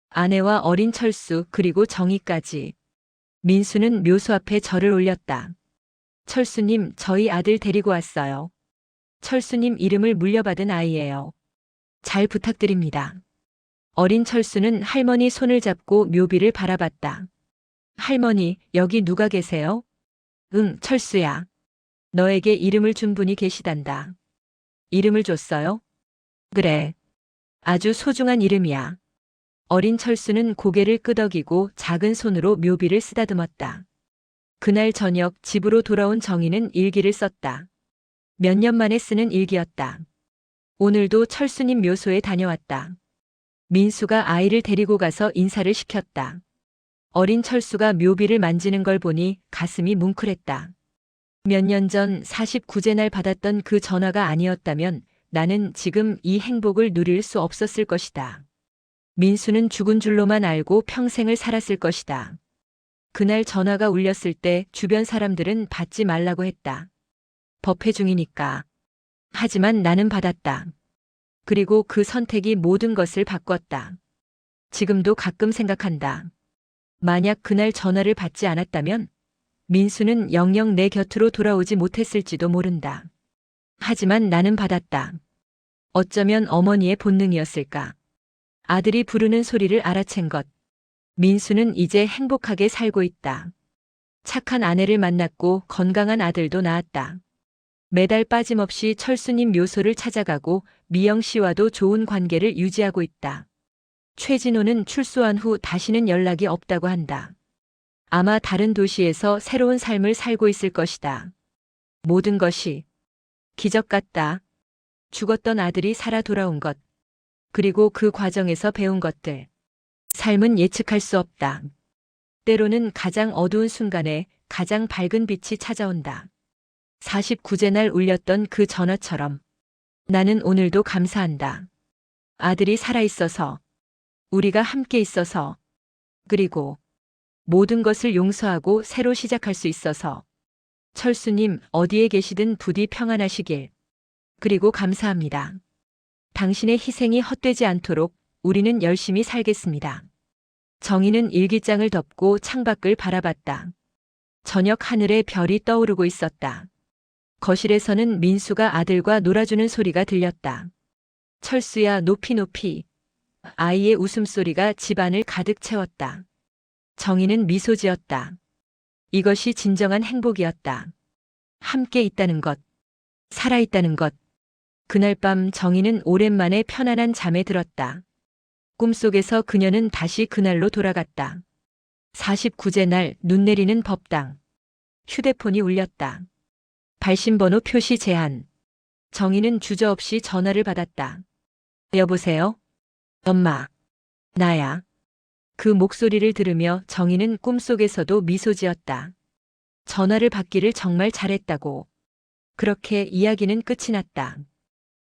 아내와 어린 철수 그리고 정희까지. 민수는 묘소 앞에 절을 올렸다. 철수님, 저희 아들 데리고 왔어요. 철수님 이름을 물려받은 아이예요. 잘 부탁드립니다. 어린 철수는 할머니 손을 잡고 묘비를 바라봤다. 할머니, 여기 누가 계세요? 응, 철수야. 너에게 이름을 준 분이 계시단다. 이름을 줬어요? 그래. 아주 소중한 이름이야. 어린 철수는 고개를 끄덕이고 작은 손으로 묘비를 쓰다듬었다. 그날 저녁 집으로 돌아온 정희는 일기를 썼다. 몇 년 만에 쓰는 일기였다. 오늘도 철수님 묘소에 다녀왔다. 민수가 아이를 데리고 가서 인사를 시켰다. 어린 철수가 묘비를 만지는 걸 보니 가슴이 뭉클했다. 몇 년 전 49제 날 받았던 그 전화가 아니었다면 나는 지금 이 행복을 누릴 수 없었을 것이다. 민수는 죽은 줄로만 알고 평생을 살았을 것이다. 그날 전화가 울렸을 때 주변 사람들은 받지 말라고 했다. 법회 중이니까. 하지만 나는 받았다. 그리고 그 선택이 모든 것을 바꿨다. 지금도 가끔 생각한다. 만약 그날 전화를 받지 않았다면 민수는 영영 내 곁으로 돌아오지 못했을지도 모른다. 하지만 나는 받았다. 어쩌면 어머니의 본능이었을까. 아들이 부르는 소리를 알아챈 것. 민수는 이제 행복하게 살고 있다. 착한 아내를 만났고 건강한 아들도 낳았다. 매달 빠짐없이 철수님 묘소를 찾아가고 미영 씨와도 좋은 관계를 유지하고 있다. 최진호는 출소한 후 다시는 연락이 없다고 한다. 아마 다른 도시에서 새로운 삶을 살고 있을 것이다. 모든 것이 기적 같다. 죽었던 아들이 살아 돌아온 것. 그리고 그 과정에서 배운 것들. 삶은 예측할 수 없다. 때로는 가장 어두운 순간에 가장 밝은 빛이 찾아온다. 49제 날 울렸던 그 전화처럼. 나는 오늘도 감사한다. 아들이 살아있어서. 우리가 함께 있어서. 그리고 모든 것을 용서하고 새로 시작할 수 있어서. 철수님, 어디에 계시든 부디 평안하시길. 그리고 감사합니다. 당신의 희생이 헛되지 않도록 우리는 열심히 살겠습니다. 정희는 일기장을 덮고 창밖을 바라봤다. 저녁 하늘에 별이 떠오르고 있었다. 거실에서는 민수가 아들과 놀아주는 소리가 들렸다. 철수야, 높이 높이. 아이의 웃음소리가 집안을 가득 채웠다. 정희는 미소 지었다. 이것이 진정한 행복이었다. 함께 있다는 것, 살아있다는 것. 그날 밤 정희는 오랜만에 편안한 잠에 들었다. 꿈속에서 그녀는 다시 그날로 돌아갔다. 49제 날 눈 내리는 법당. 휴대폰이 울렸다. 발신번호 표시 제한. 정희는 주저없이 전화를 받았다. 여보세요? 엄마. 나야. 그 목소리를 들으며 정희는 꿈속에서도 미소 지었다. 전화를 받기를 정말 잘했다고. 그렇게 이야기는 끝이 났다.